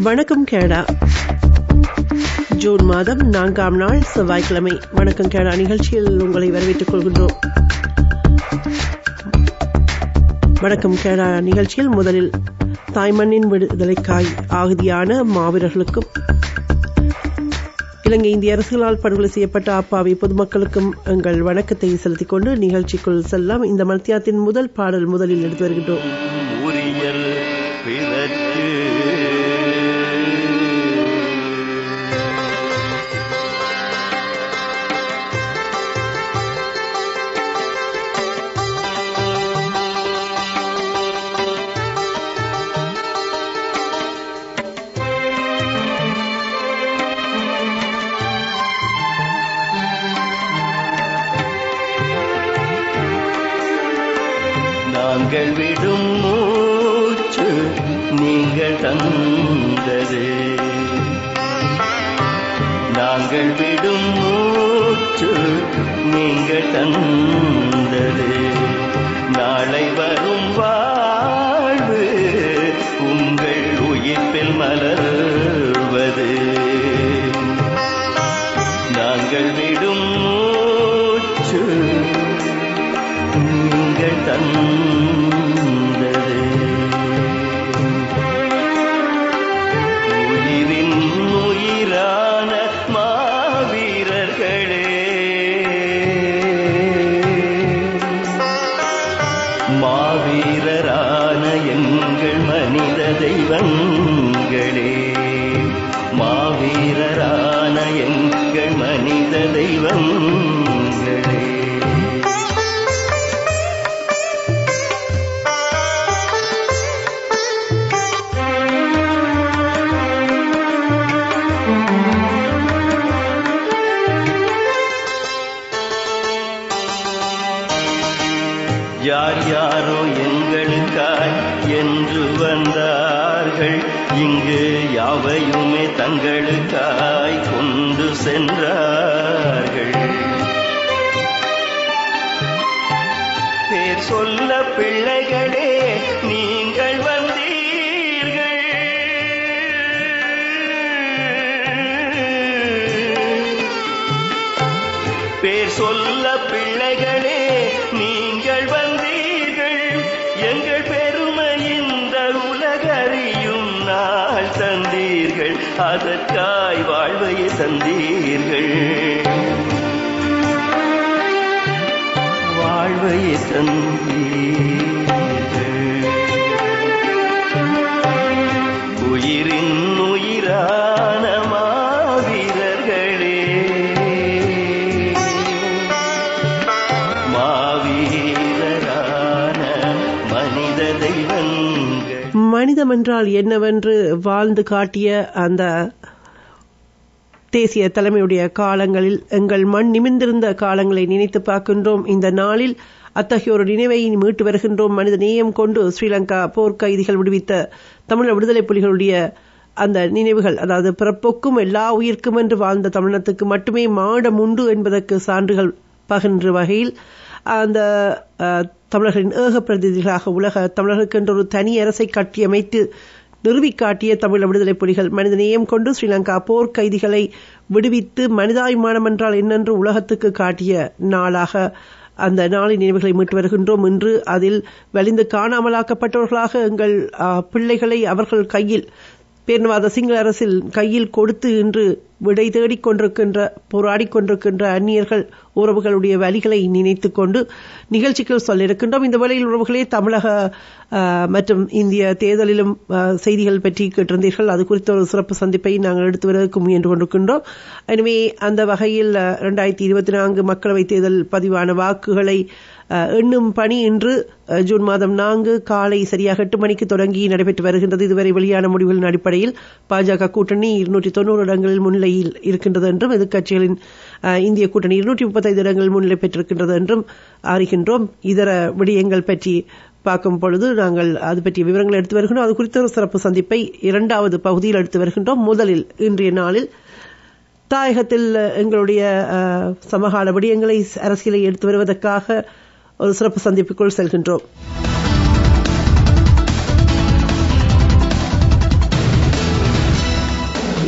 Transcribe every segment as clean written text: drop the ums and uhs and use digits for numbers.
வணக்கம் Canada. June மாதம் 4ஆம் நாள் செவ்வாய்க்கிழமை. வணக்கம் கனடா நிகழ்ச்சியில் உங்களை வரவேற்றுக் கொள்கின்றோம். வணக்கம் கனடா நிகழ்ச்சியில் முதலில் தாய்மண்ணின் விடுதலைக்காய் ஆகுதியான மாவீரர்களுக்கும் இலங்கை இந்திய அரசுகளால் படுகொலை செய்யப்பட்ட அப்பாவி பொதுமக்களுக்கும் எங்கள் வணக்கத்தை செலுத்திக் கொண்டு நிகழ்ச்சிக்குள் செல்லாம். இந்த மத்தியாத்தின் முதல் பாடல் முதலில் எடுத்து வருகின்றோம். நாங்கள் விடும் மூச்சு நீங்கள் தந்தது, நாங்கள் விடும் மூச்சு நீங்கள் தந்தது, நாளை வரும் வாழ்வு உங்கள் உயிர்ப்பில் மலர்வது. நாங்கள் விடும் மூச்சு நீங்கள் தந்தது, உயிரின் உயிரான மாவீரர்களே, மாவீரரான எங்கள் மனித தெய்வங்களே, மாவீரரான எங்கள் மனித தெய்வங்களே. யார் யாரோ எங்களுக்காய் என்று வந்தார்கள், இங்கு யாவையுமே தங்களுக்காய் கொண்டு சென்றார்கள். பேர் சொல்ல பிள்ளைகளே நீங்கள் வந்தீர்கள், பேர் சொல்ல பிள்ளைகளே நீங்கள் வந்தீர்கள், எங்கள் பெருமை இந்த உலகறியும் நாள் தந்தீர்கள், அதற்காய் வாழ்வை தந்தீர்கள், வாழ்வை தந்தீர்கள், உயிரின் உயிரான மாவீரர்களே, மாவீரரான மனித தெய்வங்கள். மனிதம் என்றால் என்னவென்று வாழ்ந்து காட்டிய அந்த தேசிய தலைமையுடைய காலங்களில் எங்கள் மண் நிமிர்ந்திருந்த காலங்களை நினைத்து பார்க்கின்றோம். இந்த நாளில் அத்தகைய ஒரு நினைவை மீட்டு வருகின்றோம். மனித நேயம் கொண்டு ஸ்ரீலங்கா போர்க்கைதிகள் விடுவித்த தமிழ் விடுதலை புலிகளுடைய அந்த நினைவுகள், அதாவது பிறப்பொக்கும் எல்லா உயிர்க்கும் என்று வாழ்ந்த தமிழத்துக்கு மட்டுமே மாடம் உண்டு என்பதற்கு சான்றுகள் பகின்ற வகையில் அந்த தமிழர்களின் ஏக பிரதிநிதிகளாக உலக தமிழர்களுக்கு என்ற ஒரு தனி அரசை கட்டியமைத்து நிறுவிக்காட்டிய தமிழ் விடுதலை புலிகள் மனித நேயம் கொண்டு ஸ்ரீலங்கா போர் கைதிகளை விடுவித்து மனிதாபிமானம் என்றால் என்னென்று உலகத்துக்கு காட்டிய நாளாக அந்த நாளின் நினைவுகளை மீட்டு வருகின்றோம். இன்று அதில் வலிந்து காணாமலாக்கப்பட்டவர்களாக எங்கள் பிள்ளைகளை அவர்கள் கையில் பேரினவாத சிங்கள அரசில் கையில் கொடுத்து இன்று விடை தேடிக் கொண்டிருக்கின்ற போராடிக் கொண்டிருக்கின்ற அந்நியர்கள் உறவுகளுடைய வழிகளை நினைத்துக் கொண்டு நிகழ்ச்சிகள் சொல்லியிருக்கின்றோம். இந்த வேளையில் உறவுகளே, தமிழக மற்றும் இந்திய தேர்தலிலும் செய்திகள் பற்றி கேட்டிருந்தீர்கள். அது குறித்த ஒரு சிறப்பு சந்திப்பை நாங்கள் எடுத்து வருவதற்கு முயன்று கொண்டிருக்கின்றோம். எனவே அந்த வகையில் 2024 மக்களவைத் தேர்தல் பதிவான வாக்குகளை எண்ணும் பணி இன்று ஜூன் மாதம் 4 காலை சரியாக 8 மணிக்கு தொடங்கி நடைபெற்று வருகின்றது. இதுவரை வெளியான முடிவுகளின் அடிப்படையில் பாஜக கூட்டணி 290 இடங்களில் முன்னிலையில் இருக்கின்றது என்றும், எதிர்க்கட்சிகளின் இந்திய கூட்டணி 235 இடங்களில் முன்னிலை பெற்றிருக்கின்றது என்றும் அறிகின்றோம். இதர விடயங்கள் பற்றி பார்க்கும் பொழுது நாங்கள் அது பற்றிய விவரங்களை எடுத்து வருகின்றோம். அது குறித்த ஒரு சிறப்பு சந்திப்பை 2வது பகுதியில் எடுத்து வருகின்றோம். முதலில் இன்றைய நாளில் தாயகத்தில் எங்களுடைய சமகால விடயங்களை அரசியலை எடுத்து வருவதற்காக ஒரு சிறப்பு சந்திப்புக்குள் செல்கின்றோம்.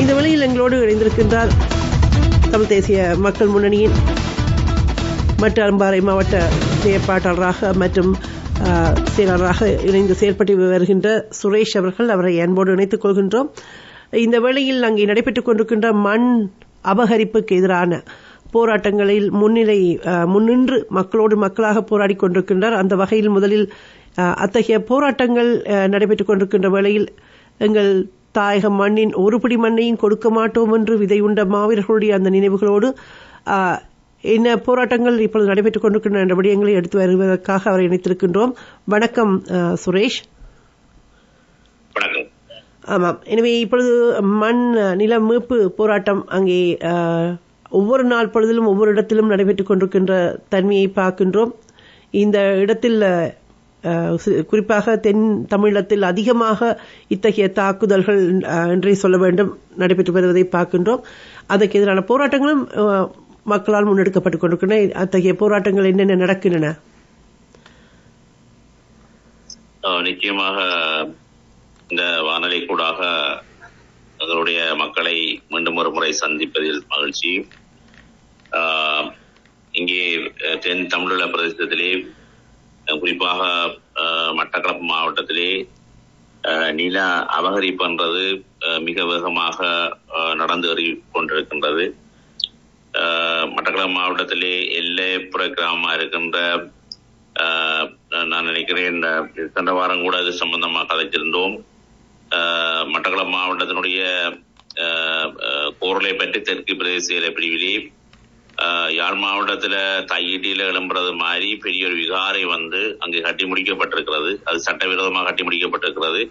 இந்த வேளையில் எங்களோடு இணைந்திருக்கின்றார் தமிழ் தேசிய மக்கள் முன்னணியின் மட்டம்பாறை மாவட்ட செயற்பாட்டாளராக மற்றும் செயலாளராக இணைந்து செயல்பட்டு வருகின்ற சுரேஷ் அவர்கள். அவரை அன்போடு இணைத்துக் கொள்கின்றோம். இந்த வேளையில் அங்கே நடைபெற்றுக் கொண்டிருக்கின்ற மண் அபகரிப்புக்கு எதிரான போராட்டங்களில் முன்னின்று மக்களோடு மக்களாக போராடி கொண்டிருக்கின்றார். அந்த வகையில் முதலில் அத்தகைய போராட்டங்கள் நடைபெற்றுக் கொண்டிருக்கின்ற வேளையில் எங்கள் தாயக மண்ணின் ஒரு பிடி மண்ணையும் கொடுக்க மாட்டோம் என்று விதையுண்ட மாவீரர்களுடைய அந்த நினைவுகளோடு என்ன போராட்டங்கள் இப்பொழுது நடைபெற்றுக் கொண்டிருக்கின்ற என்ற விடயங்களை எடுத்து வருவதற்காக அவரை இணைத்திருக்கின்றோம். வணக்கம் சுரேஷ். வணக்கம். ஆமாம், எனவே இப்பொழுது மண் நில மீட்பு போராட்டம் அங்கே ஒவ்வொரு நாள் பொழுதிலும் ஒவ்வொரு இடத்திலும் நடைபெற்றுக் கொண்டிருக்கின்ற தன்மையை பார்க்கின்றோம். இந்த இடத்தில் குறிப்பாக தென் தமிழகத்தில் அதிகமாக இத்தகைய தாக்குதல்கள் என்றே சொல்ல வேண்டும் நடைபெற்று வருவதை பார்க்கின்றோம். அதற்கு எதிரான போராட்டங்களும் மக்களால் முன்னெடுக்கப்பட்டுக் கொண்டிருக்கின்றன. அத்தகைய போராட்டங்கள் என்னென்ன நடக்கின்றன? நிச்சயமாக இந்த வானொலி கூடாக எங்களுடைய மக்களை மீண்டும் ஒரு முறை சந்திப்பதில் மகிழ்ச்சி. இங்கே தென் தமிழக பிரதேசத்திலே குறிப்பாக மட்டக்களப்பு மாவட்டத்திலே நில அபகரிப்புன்றது மிக வேகமாக நடந்து கொண்டிருக்கின்றது. மட்டக்களப்பு மாவட்டத்திலே எல்லைப்புற கிராமமாக இருக்கின்ற நான் நினைக்கிறேன் சென்ற வாரம் கூட அது சம்பந்தமாக கதைச்சிருந்தோம். மட்டக்களப்பு மாவட்டத்தினுடைய கோரலை பற்றி தெற்கு பிரதேச பிரிவிலே யாழ் மாவட்டத்தில் தையீட்டியில் எழும்புறது மாதிரி பெரிய ஒரு விகாரை அங்கே கட்டி முடிக்கப்பட்டிருக்கிறது. அது சட்டவிரோதமாக கட்டி முடிக்கப்பட்டிருக்கிறது.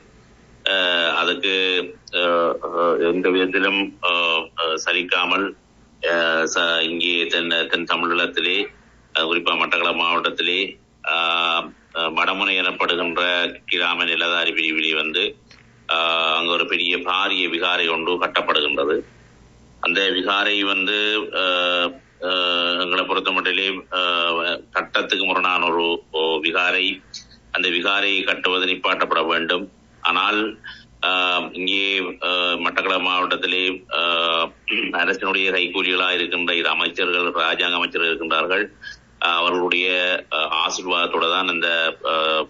அதுக்கு எந்த விதத்திலும் சலிக்காமல் இங்கே தென் தமிழகத்திலே குறிப்பாக மட்டக்களப்பு மாவட்டத்திலே வடமுனை எனப்படுகின்ற கிராம நிலதாரி பிரிவிலே அங்க ஒரு பெரிய பாரிய விகாரை ஒன்று கட்டப்படுகின்றது. அந்த விகாரை எங்களை பொறுத்த மட்டிலே சட்டத்துக்கு முரணான ஒரு விகாரை. அந்த விகாரை கட்டுவது நிப்பாட்டப்பட வேண்டும். ஆனால் இங்கே மட்டக்களப்பு மாவட்டத்திலே அரசினுடைய கைக்கூலிகளாக இருக்கின்ற இரு அமைச்சர்கள், ராஜாங்க அமைச்சர்கள் இருக்கின்றார்கள். அவர்களுடைய ஆசீர்வாதத்தோடு தான் அந்த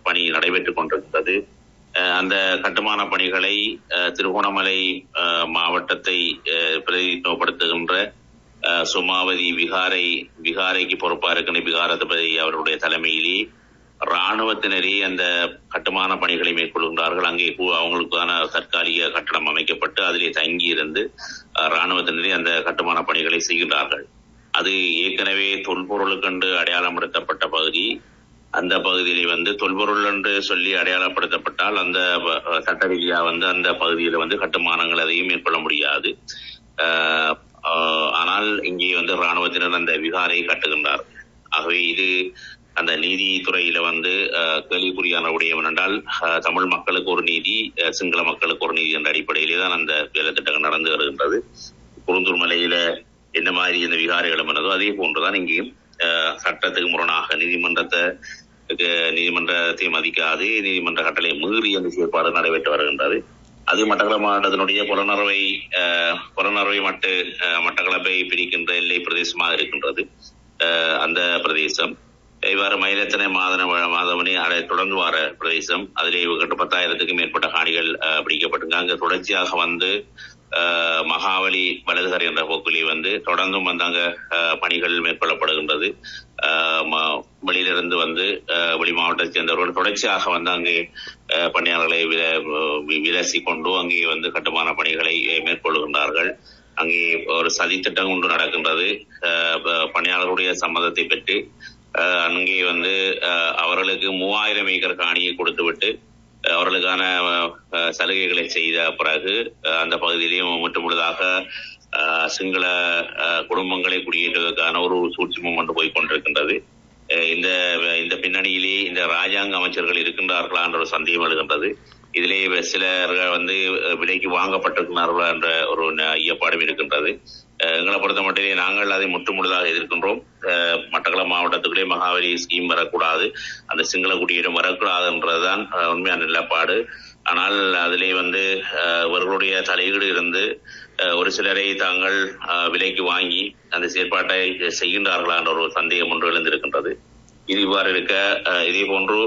பணி நடைபெற்றுக் கொண்டிருக்கிறது. அந்த கட்டுமான பணிகளை திருகோணமலை மாவட்டத்தை பிரதிநிதித்துவப்படுத்துகின்ற சுமாவதி விகாரைக்கு பொறுப்பா இருக்கின்ற விகாரதிபதி அவருடைய தலைமையிலே இராணுவத்தினரே அந்த கட்டுமான பணிகளை மேற்கொள்கின்றார்கள். அங்கே அவங்களுக்கான தற்காலிக கட்டடம் அமைக்கப்பட்டு அதிலே தங்கி இருந்து இராணுவத்தினரே அந்த கட்டுமான பணிகளை செய்கின்றார்கள். அது ஏற்கனவே தொல்பொருளுக்கென்று அடையாளப்படுத்தப்பட்ட பகுதி. அந்த பகுதியிலே தொல்பொருள் என்று சொல்லி அடையாளப்படுத்தப்பட்டால் அந்த சட்ட ரீதியா அந்த பகுதியில கட்டுமானங்கள் அதையும் மேற்கொள்ள முடியாது. ஆனால் இங்கே இராணுவத்தினர் அந்த விகாரை கட்டுகின்றார். ஆகவே இது அந்த நீதித்துறையில கேள்விக்குறியான விடயம் என்றால் தமிழ் மக்களுக்கு ஒரு நீதி, சிங்கள மக்களுக்கு ஒரு நீதி என்ற அடிப்படையிலே தான் அந்த வேலை திட்டங்கள் நடந்து வருகின்றது. குருந்தூர் மலையில என்ன மாதிரி இந்த விகாரைகள் பண்ணதோ அதே போன்றுதான் இங்கேயும் சட்டத்துக்கு முரணாக நீதிமன்றத்தை மதிக்காது, நீதிமன்ற கட்டளை மீறி அந்த செயற்பாடு நடைபெற்று வருகின்றது. அது மட்டக்களப்பு மாவட்டத்தினுடைய புறநறுவை மட்டக்களப்பை பிரிக்கின்ற எல்லை பிரதேசமாக இருக்கின்றது. அந்த பிரதேசம் இவ்வாறு மயிலத்தனை மாதவனை தொடர்ந்து வர பிரதேசம். அதிலே 10,000க்கும் மேற்பட்ட காணிகள் பிடிக்கப்பட்டு அங்கு தொடர்ச்சியாக மகாவலி வலதுகரை என்ற போக்கிலே தொடர்ந்தும் அங்க பணிகள் மேற்கொள்ளப்படுகின்றது. வெளியிலிருந்து வெளி மாவட்டத்தை சேர்ந்தவர்கள் தொடர்ச்சியாக அங்கே பணியாளர்களை விலசி கொண்டு அங்கே கட்டுமான பணிகளை மேற்கொள்கின்றார்கள். அங்கே ஒரு சதித்திட்டம் ஒன்று நடக்கின்றது. பணியாளர்களுடைய சம்மதத்தை பெற்று அங்கே அவர்களுக்கு 3000 ஏக்கர் காணியை கொடுத்துவிட்டு அவர்களுக்கான சலுகைகளை செய்த பிறகு அந்த பகுதியிலேயும் முற்றுமுழுதாக சிங்கள குடும்பங்களை குடியேற்றுவதற்கான ஒரு சூழ்ச்சிமும் கொண்டு போய் கொண்டிருக்கின்றது. இந்த பின்னணியிலே இந்த ராஜாங்க அமைச்சர்கள் இருக்கின்றார்களா என்ற ஒரு சந்தேகம் எழுகின்றது. இதிலே சிலர்கள் விலைக்கு வாங்கப்பட்டிருக்கிறார்களா என்ற ஒரு ஐயப்பாடும் இருக்கின்றது. எங்களை பொறுத்த மட்டிலே நாங்கள் அதை முற்றுமுழுதாக எதிர்க்கின்றோம். மட்டக்களப்பு மாவட்டத்துக்குள்ளே மகாவலி ஸ்கீம் வரக்கூடாது, அந்த சிங்கள குடியிடம் வரக்கூடாது என்றதுதான் உண்மையான நிலப்பாடு. ஆனால் அதிலே இவர்களுடைய தலையீடு இருந்து ஒரு சிலரை தாங்கள் விலைக்கு வாங்கி அந்த செயற்பாட்டை செய்கின்றார்களா என்ற ஒரு சந்தேகம் ஒன்று எழுந்திருக்கின்றது. இது இவ்வாறு இருக்க இதே போன்று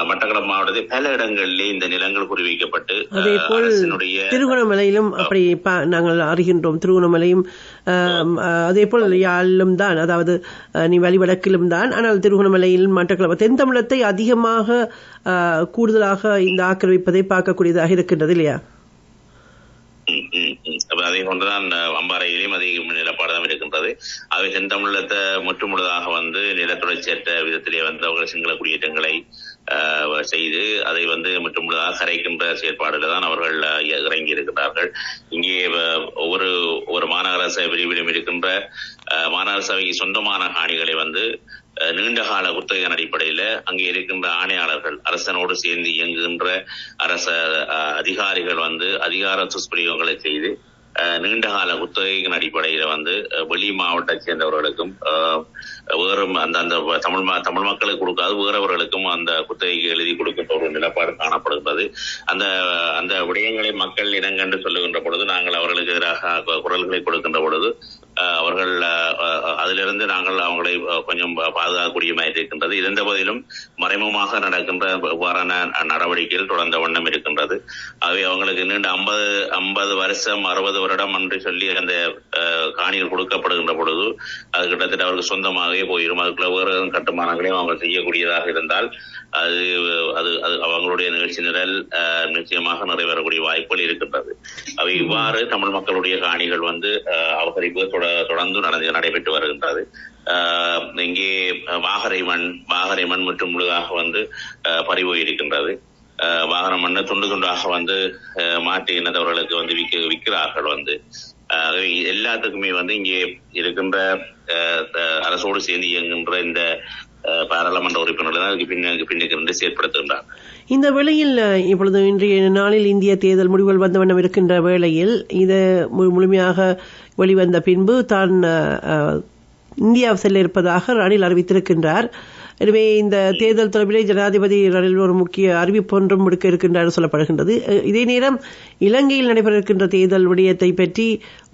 மட்டக்களப்பு மாவட்டத்தில் பல இடங்களிலே இந்த நிலங்கள் குறிவைக்கப்பட்டு அதேபோல் திருகோணமலையிலும் அப்படி நாங்கள் அறிகின்றோம். திருகோணமலையும் அதேபோல் யாழிலும் தான், அதாவது நீ வழிவடக்கிலும் தான். ஆனால் திருகோணமலையில் மட்டக்களப்பு தென் தமிழத்தை அதிகமாக கூடுதலாக இந்த ஆக்கிரமிப்பதை பார்க்கக்கூடியதாக இருக்கின்றது இல்லையா? அதே போன்றுதான் அம்பாறையிலும் அதே நிலப்பாடுதான் இருக்கின்றது. அவை செந்தமிழத்தை முற்றுமுழுதாக நிலத்துடைச்சேற்ற விதத்திலே அவர்கள் சிங்கள குடியேற்றங்களை செய்து அதை முற்றுமுழுதாக கரைக்கின்ற செயற்பாடுல தான் அவர்கள் இறங்கி இருக்கின்றார்கள். இங்கே ஒவ்வொரு மாநகர சபை பிரிவிலும் இருக்கின்ற மாநகர சபைக்கு சொந்தமான காணிகளை நீண்டகால குத்தகையின் அடிப்படையில அங்கே இருக்கின்ற ஆணையாளர்கள், அரசனோடு சேர்ந்து இயங்குகின்ற அரச அதிகாரிகள் அதிகார துஷ்பிரயோகங்களை செய்து நீண்டகால குத்தகையின் அடிப்படையில வெளி மாவட்டத்தை சேர்ந்தவர்களுக்கும் வேறும் அந்த தமிழ் மக்களுக்கு கொடுக்காது வேறவர்களுக்கும் அந்த குத்தகைக்கு எழுதி கொடுக்கின்ற ஒரு நிலப்பாடு காணப்படுகிறது. அந்த விடயங்களை மக்கள் இனங்கண்டு சொல்லுகின்ற பொழுது நாங்கள் அவர்களுக்கு எதிராக குரல்களை கொடுக்கின்ற பொழுது அவர்கள் அதிலிருந்து நாங்கள் அவங்களை கொஞ்சம் பாதுகாக்கக்கூடிய மாதிரி இருக்கின்றது. இருந்த போதிலும் மறைமுகமாக நடக்கின்ற இவ்வாறான நடவடிக்கைகள் தொடர்ந்த வண்ணம் இருக்கின்றது. அவை அவங்களுக்கு நீண்ட 50 வருஷம் 60 வருடம் என்று சொல்லி அந்த காணிகள் கொடுக்கப்படுகின்ற பொழுது அது கிட்டத்தட்ட அவருக்கு சொந்தமாகவே போயிடும். அதுக்குள்ள வேறு கட்டுமானங்களையும் அவங்க செய்யக்கூடியதாக இருந்தால் அது அது அது அவங்களுடைய நிகழ்ச்சி நிரல் நிச்சயமாக நிறைவேறக்கூடிய வாய்ப்புகள் இருக்கின்றது. அவை இவ்வாறு தமிழ் மக்களுடைய காணிகள் அபகரிப்பு தொடர்ந்து நடைபெற்று வருகின்றது. இங்கே வாகரை மண் மற்றும் முழுதாக பறிபோய் இருக்கின்றது. வாகன மண்ணை துண்டு துண்டாக மாற்றி இனத்தவர்களுக்கு விற்கிறார்கள். எல்லாத்துக்குமே இங்கே இருக்கின்ற அரசோடு சேர்ந்து இயங்குகின்ற இந்த பாராளுமன்ற உறுப்பினர்கள் அதுக்கு பின்னுக்கு நின்று செயற்படுத்துகின்றார். இந்த வேளையில் இப்பொழுது இன்றைய நாளில் இந்திய தேர்தல் முடிவுகள் வந்த வண்ணம் இருக்கின்ற வேளையில் இது முழுமையாக வெளிவந்த பின்பு தான் இந்தியா செல்ல இருப்பதாக ரணில் அறிவித்திருக்கின்றார். எனவே இந்த தேர்தல் தொடர்பிலே ஜனாதிபதி ரணில் ஒரு முக்கிய அறிவிப்பு ஒன்றும் விடுக்க இருக்கின்றார் சொல்லப்படுகின்றது. இதே நேரம் இலங்கையில் நடைபெற இருக்கின்ற தேர்தல் விடயத்தை பற்றி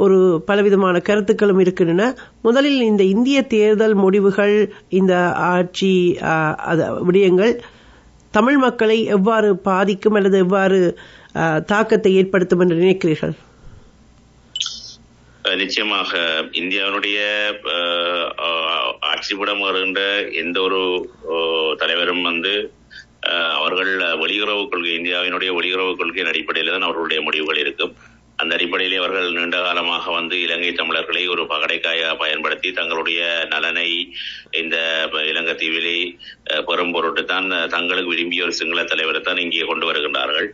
ஒரு பலவிதமான கருத்துக்களும் இருக்கின்றன. முதலில் இந்த இந்திய தேர்தல் முடிவுகள், இந்த ஆட்சி விடயங்கள் தமிழ் மக்களை எவ்வாறு பாதிக்கும் அல்லது எவ்வாறு தாக்கத்தை ஏற்படுத்தும் என்று நினைக்கிறீர்கள்? நிச்சயமாக இந்தியாவினுடைய ஆட்சிபுடம் வருகின்ற எந்த ஒரு தலைவரும் அவர்கள் வெளியுறவு கொள்கை, இந்தியாவினுடைய வெளியுறவு கொள்கையின் அடிப்படையில் தான் அவர்களுடைய முடிவுகள் இருக்கும். அந்த அடிப்படையிலே அவர்கள் நீண்ட காலமாக இலங்கை தமிழர்களை ஒரு பகடைக்காயாக பயன்படுத்தி தங்களுடைய நலனை இந்த இலங்கை தீவிலே பெரும் பொருட்டு தான் தங்களுக்கு விரும்பிய ஒரு சிங்கள தலைவரை தான் இங்கே கொண்டு வருகின்றார்கள்.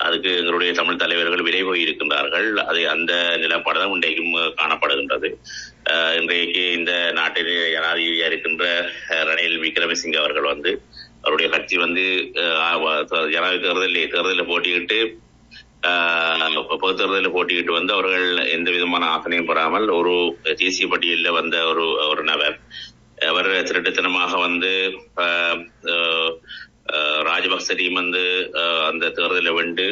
அதுக்கு எங்களுடைய தமிழ் தலைவர்கள் விலை போய் இருக்கின்றார்கள். அது அந்த நிலப்பாடு தான் இன்றைக்கும் காணப்படுகின்றது. இன்றைக்கு இந்த நாட்டிலே ஜனாதிபதியா இருக்கின்ற ரணில் விக்ரமசிங்கே அவர்கள் அவருடைய கட்சி ஜனாதிபதி தேர்தலில் போட்டியிட்டு பொது தேர்தலில் போட்டியிட்டு அவர்கள் எந்த விதமான ஆசனையும் பெறாமல் ஒரு தேசிய பட்டியலில் வந்த ஒரு நபர். அவர் திருட்டுத்தனமாக ராஜபக்சரையும் அந்த தேர்தலை வென்று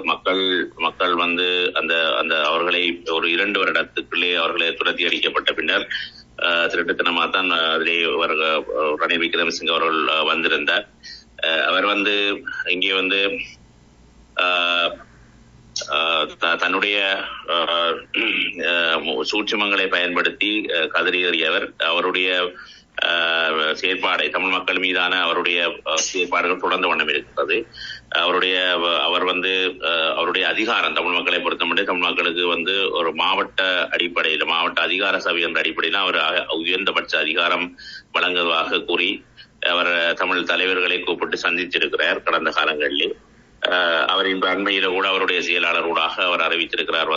மக்கள் அந்த அவர்களை ஒரு 2 வருடத்துக்குள்ளே அவர்களை துரத்தி அடிக்கப்பட்ட பின்னர் திருட்டுத்தனமாக தான் அதிலே ரணில் விக்ரமசிங்கே அவர்கள் வந்திருந்தார். அவர் இங்கே தன்னுடைய சூட்சுமங்களை பயன்படுத்தி கதறி எறியவர். அவருடைய செயற்பாடை தமிழ் மக்கள் மீதான அவருடைய செயற்பாடுகள் தொடர்ந்த வண்ணம் இருக்கிறது. அவருடைய அதிகாரம் தமிழ் மக்களை பொறுத்தமட்டு தமிழ் மக்களுக்கு ஒரு மாவட்ட அடிப்படையில் மாவட்ட அதிகார சபை என்ற அடிப்படையில் அவர் உயர்ந்தபட்ச அதிகாரம் வழங்குவதாக கூறி அவர் தமிழ் தலைவர்களை கூப்பிட்டு சந்தித்திருக்கிறார் கடந்த காலங்களிலே. அவர் இந்த அண்மையில கூட அவருடைய செயலாளர் ஊடாக அவர் அறிவித்திருக்கிறார்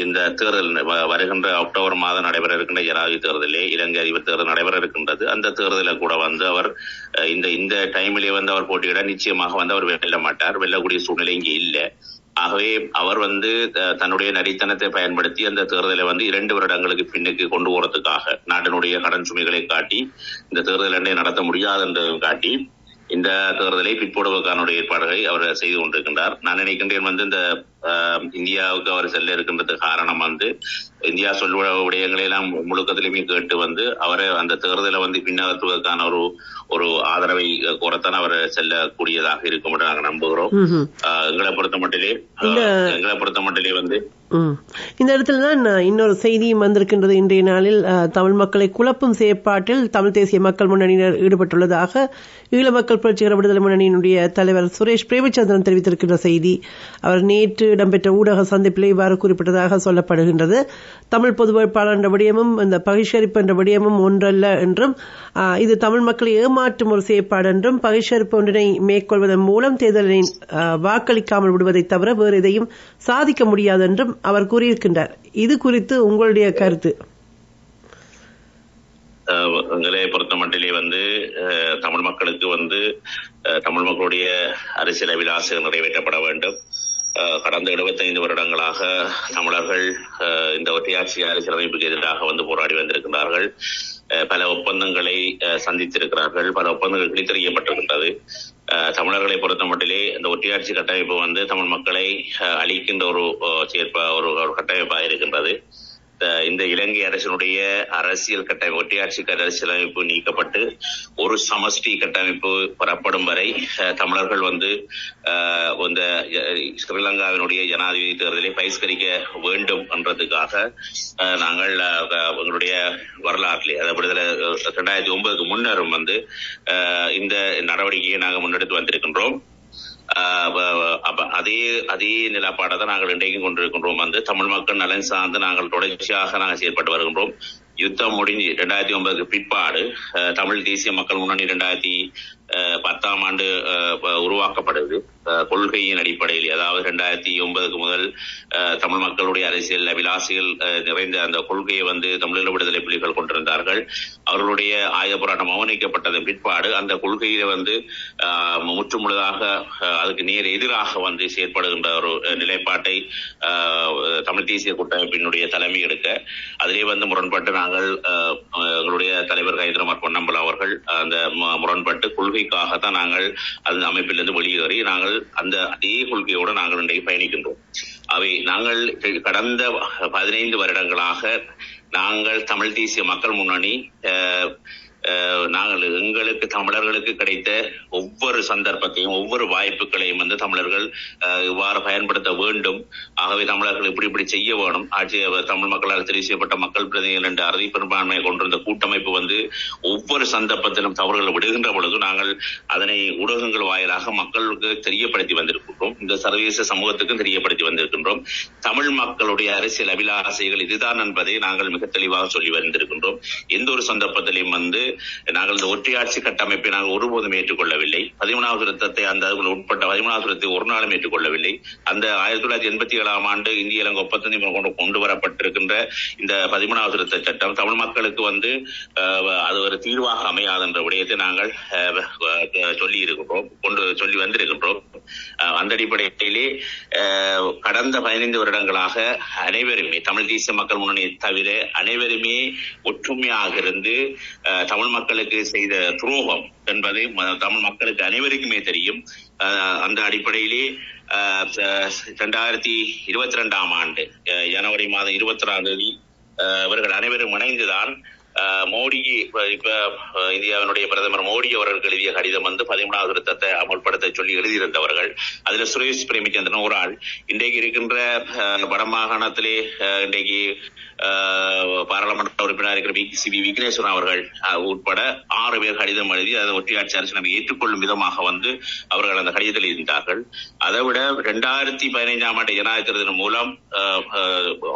இந்த தேர்தல் வருகின்ற அக்டோபர் மாதம் நடைபெற இருக்கின்ற ஜனாதிபதி தேர்தலே இலங்கை அதிபர் தேர்தல் நடைபெற இருக்கின்றது. அந்த தேர்தலில் கூட அவர் இந்த டைமிலே அவர் போட்டியிட நிச்சயமாக அவர் வெல்ல மாட்டார். வெல்லக்கூடிய சூழ்நிலை இங்கே இல்லை. ஆகவே அவர் தன்னுடைய நரித்தனத்தை பயன்படுத்தி அந்த தேர்தலை 2 வருடங்களுக்கு பின்னுக்கு கொண்டு போறதுக்காக நாட்டினுடைய கடன் சுமைகளை காட்டி இந்த தேர்தலை நடத்த முடியாது என்றதும் காட்டி இந்த தேர்தலை பிற்போடுவதற்கான ஏற்பாடுகளை அவர் செய்து கொண்டிருக்கின்றார். நான் நினைக்கின்றேன் இந்த இந்தியாவுக்கு அவர் செல்ல இருக்கின்றதுக்கு காரணம் வந்து இந்தியா சொல்லுவ விடயங்களை எல்லாம் முழுக்கத்திலுமே கேட்டு அவரை அந்த தேர்தலை பின்னகற்றுவதற்கான ஒரு ஆதரவை கோரத்தான் அவர் செல்லக்கூடியதாக இருக்கும் என்று நாங்கள் நம்புகிறோம். எங்களை பொறுத்த மட்டிலே இந்த இடத்துலதான் இன்னொரு செய்தியும் வந்திருக்கின்றது. இன்றைய நாளில் தமிழ் மக்களை குழப்பும் செயற்பாட்டில் தமிழ் தேசிய மக்கள் முன்னணியினர் ஈடுபட்டுள்ளதாக ஈழ மக்கள் புரட்சிகர விடுதலை முன்னணியினுடைய தலைவர் சுரேஷ் பிரேமச்சந்திரன் தெரிவித்திருக்கின்ற செய்தி. அவர் நேற்று இடம்பெற்ற ஊடக சந்திப்பில் இவ்வாறு குறிப்பிட்டதாக சொல்லப்படுகின்றது. தமிழ் பொது வேட்பாளர் என்ற விடயமும் இந்த பகிஷ்கரிப்பு என்ற விடயமும் ஒன்றல்ல என்றும் இது தமிழ் மக்களை ஏமாற்றும் ஒரு செயற்பாடு என்றும் பகிஷ்கரிப்பு ஒன்றினை மேற்கொள்வதன் மூலம் தேர்தலை வாக்களிக்காமல் விடுவதை தவிர வேறு எதையும் சாதிக்க முடியாது என்றும் அவர் கூறியிருக்கின்றார். இது குறித்து உங்களுடைய கருத்து? எங்களை பொறுத்த மட்டிலே தமிழ் மக்களுக்கு தமிழ் மக்களுடைய அரசியல் அபிலாஷைகள் நிறைவேற்றப்பட வேண்டும். கடந்த 75 வருடங்களாக தமிழர்கள் இந்த ஒற்றையாட்சி அரசியலமைப்புக்கு எதிராக போராடி வந்திருக்கிறார்கள். பல ஒப்பந்தங்களை சந்தித்திருக்கிறார்கள். பல ஒப்பந்தங்கள் கிழித்தறியப்பட்டிருக்கின்றது. தமிழர்களை பொறுத்த மட்டிலே இந்த ஒற்றையாட்சி கட்டமைப்பு தமிழ் மக்களை அளிக்கின்ற ஒரு கட்டமைப்பாக இருக்கின்றது. இந்த இலங்கை அரசினுடைய அரசியல் கட்டமைப்பு ஒற்றையாட்சி அரசியலமைப்பு நீக்கப்பட்டு ஒரு சமஷ்டி கட்டமைப்பு பெறப்படும் வரை தமிழர்கள் இந்த ஸ்ரீலங்காவினுடைய ஜனாதிபதி தேர்தலை பகிஷ்கரிக்க வேண்டும் என்றதுக்காக நாங்கள் எங்களுடைய வரலாற்றிலே விடுதலை 2009 முன்னரும் இந்த நடவடிக்கையை நாங்கள் முன்னெடுத்து வந்திருக்கின்றோம். அதே நிலப்பாடை தான் நாங்கள் இன்றைக்கும் கொண்டிருக்கின்றோம். தமிழ் மக்கள் நலன் சார்ந்து நாங்கள் தொடர்ச்சியாக செயல்பட்டு வருகின்றோம். யுத்தம் முடிஞ்சு 2009 பிற்பாடு தமிழ் தேசிய மக்கள் முன்னணி 2010ஆம் ஆண்டு உருவாக்கப்படுது. கொள்கையின் அடிப்படையில், அதாவது 2009 முதல் தமிழ் மக்களுடைய அரசியல் அபிலாஷைகள் நிறைந்த அந்த கொள்கையை தமிழீழ விடுதலை புலிகள் கொண்டிருந்தார்கள். அவர்களுடைய ஆயுத போராட்டம் மௌனிக்கப்பட்டதன் பிற்பாடு அந்த கொள்கையில முற்றுமுழுதாக அதுக்கு நேர் எதிராக செயற்படுகின்ற ஒரு நிலைப்பாட்டை தமிழ் தேசிய கூட்டமைப்பினுடைய தலைமை எடுக்க அதிலே முரண்பட்டு நாங்கள் எங்களுடைய தலைவர் கைந்திரமார் பொன்னம்பல அவர்கள் அந்த முரண்பட்டு கொள்கைக்காகத்தான் நாங்கள் அந்த அமைப்பிலிருந்து வெளியேறி நாங்கள் அதே கொள்கையோடு நாங்கள் இன்றைக்கு பயணிக்கின்றோம். அவை நாங்கள் கடந்த 15 வருடங்களாக நாங்கள் தமிழ் தேசிய மக்கள் முன்னணி நாங்கள் எங்களுக்கு தமிழர்களுக்கு கிடைத்த ஒவ்வொரு சந்தர்ப்பத்தையும் ஒவ்வொரு வாய்ப்புகளையும் தமிழர்கள் இவ்வாறு பயன்படுத்த வேண்டும். ஆகவே தமிழர்கள் இப்படி செய்ய வேணும். தமிழ் மக்களால் தெரிவு செய்யப்பட்ட மக்கள் பிரதிநிதிகள் என்ற அறுதி பெரும்பான்மையை கொண்டிருந்த கூட்டமைப்பு ஒவ்வொரு சந்தர்ப்பத்திலும் தவறுகள் விடுகின்ற பொழுது நாங்கள் அதனை ஊடகங்கள் வாயிலாக மக்களுக்கு தெரியப்படுத்தி வந்திருக்கின்றோம். இந்த சர்வதேச சமூகத்துக்கும் தெரியப்படுத்தி வந்திருக்கின்றோம். தமிழ் மக்களுடைய அரசியல் அபிலாசைகள் இதுதான் என்பதை நாங்கள் மிக தெளிவாக சொல்லி வந்திருக்கின்றோம். எந்த ஒரு சந்தர்ப்பத்திலையும் நாங்கள் இந்த ஒற்றையாட்சி கட்டமைப்பை நாங்கள் ஒருபோதும் ஏற்றுக்கொள்ளவில்லை. 13வது திருத்தத்தை அந்த உட்பட்ட 13வது திருத்தத்தை ஒரு நாளும் ஏற்றுக்கொள்ளவில்லை. அந்த 1987ஆம் ஆண்டு இந்திய இலங்கை ஒப்பந்தம் கொண்டு வரப்பட்டிருக்கின்ற இந்த 13வது திருத்த சட்டம் தமிழ் மக்களுக்கு அது ஒரு தீர்வாக அமையாது என்ற விடயத்தை நாங்கள் சொல்லி வந்திருக்கின்றோம். அந்த அடிப்படையிலே கடந்த 15 வருடங்களாக அனைவருமே தமிழ் தேசிய மக்கள் முன்னணியை தவிர அனைவருமே ஒற்றுமையாக இருந்து தமிழ் மக்களுக்கு செய்த துரோகம் என்பது தமிழ் மக்களுக்கு அனைவருக்குமே தெரியும். அந்த அடிப்படையிலே 2022ஆம் ஆண்டு ஜனவரி மாதம் 26ஆம் தேதி இவர்கள் அனைவரும் இணைந்துதான் மோடிக்கு இப்ப இந்தியாவினுடைய பிரதமர் மோடி அவர்கள் எழுதிய கடிதம் 13வது திருத்தத்தை அமல்படுத்த சொல்லி எழுதியிருந்தவர்கள். அதுல சுரேஷ் பிரேமச்சந்திரன் ஒரு ஆள். இன்றைக்கு இருக்கின்ற வடமாகாணத்திலே இன்றைக்கு பாராளுமன்ற உறுப்பினர் இருக்கிற சி.வி. விக்னேஸ்வரன் அவர்கள் உட்பட 6 பேர் கடிதம் எழுதி அதை ஒற்றையாட்சி அரசு நம்ம ஏற்றுக்கொள்ளும் விதமாக அவர்கள் அந்த கடிதத்தில் இருந்தார்கள். அதை விட 2015ஆம் ஆண்டு ஜனாதிபதி தேர்தலின் மூலம்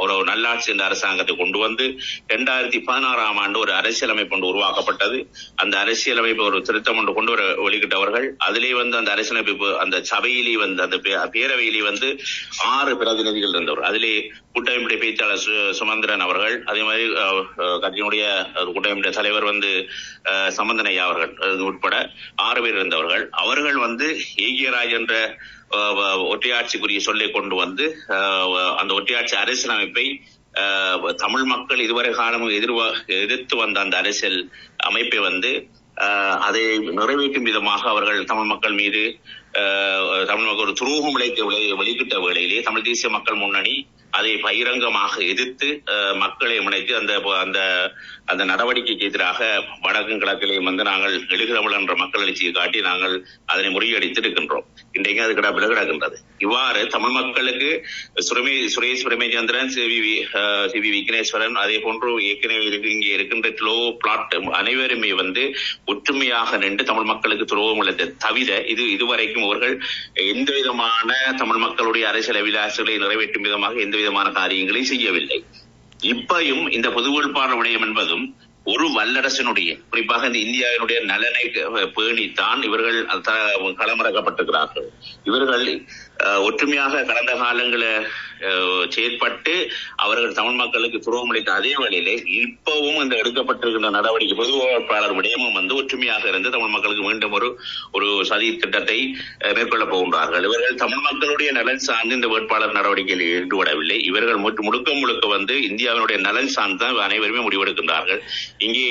ஒரு நல்லாட்சி என்ற அரசாங்கத்தை கொண்டு 2016ஆம் ஆண்டு ஒரு அரசியலமைப்பு ஒன்று உருவாக்கப்பட்டது. அந்த அரசியலமைப்பு ஒரு திருத்தம் ஒன்று கொண்டு வர வெளியிட்டவர்கள். அதிலே அந்த அரசியலமைப்பு அந்த சபையிலே அந்த பேரவையிலே 6 பிரதிநிதிகள் இருந்தவர். அதிலே கூட்டமைப்புடைய பேச்சாளர் சுமந்திரன் அவர்கள், அதே மாதிரி கட்சியினுடைய கூட்டமைப்புடைய தலைவர் சம்பந்தனையா அவர்கள் உட்பட 6 பேர் இருந்தவர்கள். அவர்கள் ஏகியராஜ் என்ற ஒற்றையாட்சிக்குரிய சொல்லை கொண்டு அந்த ஒற்றையாட்சி அரசியலமைப்பை தமிழ் மக்கள் இதுவரை காலமும் எதிர்த்து வந்த அந்த அரசியல் அமைப்பை அதை நிறைவேற்றும் விதமாக அவர்கள் தமிழ் மக்கள் மீது தமிழ் மக்கள் ஒரு துரோகம் வெளியிட்ட வேளையிலே தமிழ் தேசிய மக்கள் முன்னணி அதை பகிரங்கமாக எதிர்த்து மக்களை முனைத்து அந்த நடவடிக்கைக்கு எதிராக வடக்கும் கிழக்கிலேயும் நாங்கள் எழுகிறவள் என்ற மக்கள் எழுச்சியை காட்டி நாங்கள் அதனை முறியடித்திருக்கின்றோம். இன்றைக்கு அது கிடக்கின்றது. இவ்வாறு தமிழ் மக்களுக்கு சுரேஷ் பிரேமச்சந்திரன், சி.வி. விக்னேஸ்வரன், அதே போன்று ஏற்கனவே இங்கே இருக்கின்ற லோ பிளாட் அனைவருமே ஒற்றுமையாக நின்று தமிழ் மக்களுக்கு துரோகம் உள்ளதை தவிர இதுவரைக்கும் அவர்கள் எந்த விதமான தமிழ் மக்களுடைய அரசியல் அபிலாஷைகளை நிறைவேற்றும் விதமாக எந்த விதமான காரியங்களை செய்யவில்லை. இப்பையும் இந்த பொது வேட்பாளர் விடயம் என்பதும் ஒரு வல்லரசினுடைய, குறிப்பாக இந்த இந்தியாவினுடைய நலனை பேணித்தான் இவர்கள் களமிறக்கப்பட்டிருக்கிறார்கள். இவர்கள் ஒற்றுமையாக கடந்த காலங்களை செயற்பட்டு அவர்கள் தமிழ் மக்களுக்கு துரோகம் அளித்த அதே வேளையிலே இப்பவும் இந்த எடுக்கப்பட்டிருக்கின்ற நடவடிக்கை பொது வேட்பாளர் விடயமும் ஒற்றுமையாக இருந்து தமிழ் மக்களுக்கு மீண்டும் ஒரு சதி திட்டத்தை மேற்கொள்ளப் போகின்றார்கள். இவர்கள் தமிழ் மக்களுடைய நலன் சார்ந்து இந்த வேட்பாளர் நடவடிக்கையில் ஈடுபடவில்லை. இவர்கள் முழுக்க இந்தியாவினுடைய நலன் சார்ந்து தான் அனைவருமே முடிவெடுக்கின்றார்கள். இங்கே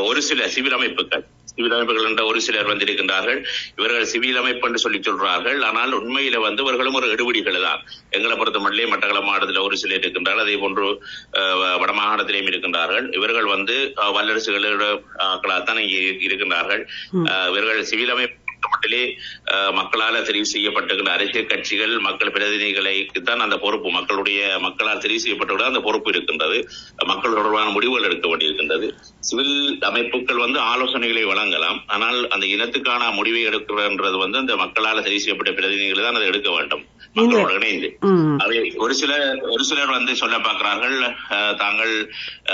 ஒரு சில சிவில் அமைப்புகள் என்ற ஒரு சிலர் வந்திருக்கின்றார்கள். இவர்கள் சிவில் அமைப்பு என்று சொல்லி சொல்றார்கள். ஆனால் உண்மையில இவர்களும் ஒரு எடுபடிகள் தான். எங்களை பொறுத்த மட்டும் மட்டக்களப்பு மாவட்டத்தில் ஒரு சிலர் இருக்கின்றார்கள். அதே போன்று வடமாகாணத்திலேயும் இருக்கின்றார்கள். இவர்கள் வல்லரசுகளாகத்தான் இங்கே இருக்கின்றார்கள். இவர்கள் சிவில் அமைப்பு மட்டிலே மக்களால் தெரிவு செய்யப்பட்டிருக்கிற அரசியல் கட்சிகள், மக்கள் பிரதிநிதிகளுக்கு தான் அந்த பொறுப்பு, மக்களால் தெரிவு செய்யப்பட்ட அந்த பொறுப்பு இருக்கின்றது. மக்கள் தொடர்பான முடிவுகள் எடுக்க வேண்டியிருக்கின்றது. சிவில் அமைப்புகள் ஆலோசனைகளை வழங்கலாம். ஆனால் அந்த இனத்துக்கான முடிவை எடுக்கிறது அந்த மக்களால் தெரிவு செய்யப்பட்ட பிரதிநிதிகள் தான் அதை எடுக்க வேண்டும், மக்களோடு இணைந்து. அவை ஒரு சிலர் சொல்ல பார்க்கிறார்கள், தாங்கள்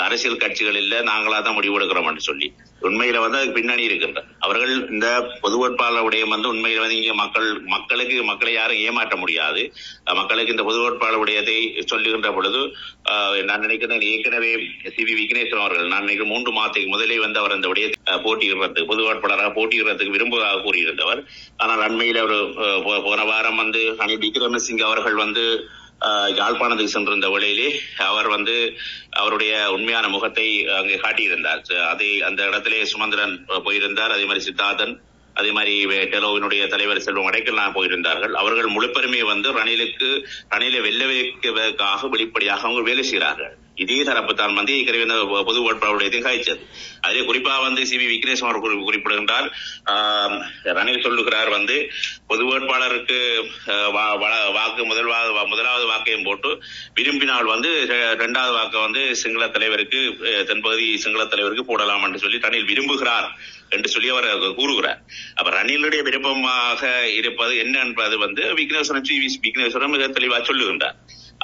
அரசியல் கட்சிகள் இல்ல, நாங்களா தான் முடிவு எடுக்கிறோம் என்று சொல்லி. உண்மையில அதுக்கு பின்னணி இருக்கின்ற அவர்கள் இந்த பொது வேட்பாளர் விடயம் உண்மையில இங்க மக்களை யாரும் ஏமாற்ற முடியாது. மக்களுக்கு இந்த பொது வேட்பாளர் விடயத்தை சொல்லுகின்ற பொழுது நான் நினைக்கிறேன், ஏற்கனவே சி.வி. விக்னேஸ்வரன் அவர்கள் நான் நினைக்கிறேன் 3 மாதத்துக்கு முதலே அவர் அந்த விடயத்தை போட்டியிடுறதுக்கு பொது வேட்பாளராக போட்டியிடுறதுக்கு விரும்புவதாக கூறியிருந்தவர். ஆனால் அண்மையில் அவர் போன வாரம் ரணில் விக்ரமசிங்கே அவர்கள் யாழ்ப்பாணத்துக்கு சென்றிருந்த வேளையிலே அவர் அவருடைய உண்மையான முகத்தை அங்கே காட்டியிருந்தார். அந்த இடத்திலே சுமந்திரன் போயிருந்தார். அதே மாதிரி சித்தார்த்தன், அதே மாதிரி டெலோவினுடைய தலைவர் செல்வம் அடைக்கல்லாம் போயிருந்தார்கள். அவர்கள் முழுப்பெருமையை ரணிலை வெல்ல வைப்பதற்காக வெளிப்படையாக அவங்க வேலை செய்கிறார்கள். இதே தரப்பு தான் பொது வேட்பாளருடைய காய்ச்சது. அதே குறிப்பா சி.வி. விக்னேஸ்வரன் அவர்கள் குறிப்பிடுகின்றார், ரணில் சொல்லுகிறார் பொது வேட்பாளருக்கு முதலாவது வாக்கையும் போட்டு விரும்பினால் 2வது வாக்கை சிங்கள தலைவருக்கு, தென்பகுதி சிங்கள தலைவருக்கு போடலாம் என்று சொல்லி ரணில் விரும்புகிறார் என்று சொல்லி அவர் கூறுகிறார். அப்ப ரணிலுடைய விருப்பமாக இருப்பது என்ன என்பது விக்னேஸ்வரன் மிக தெளிவாக சொல்லுகின்றார்.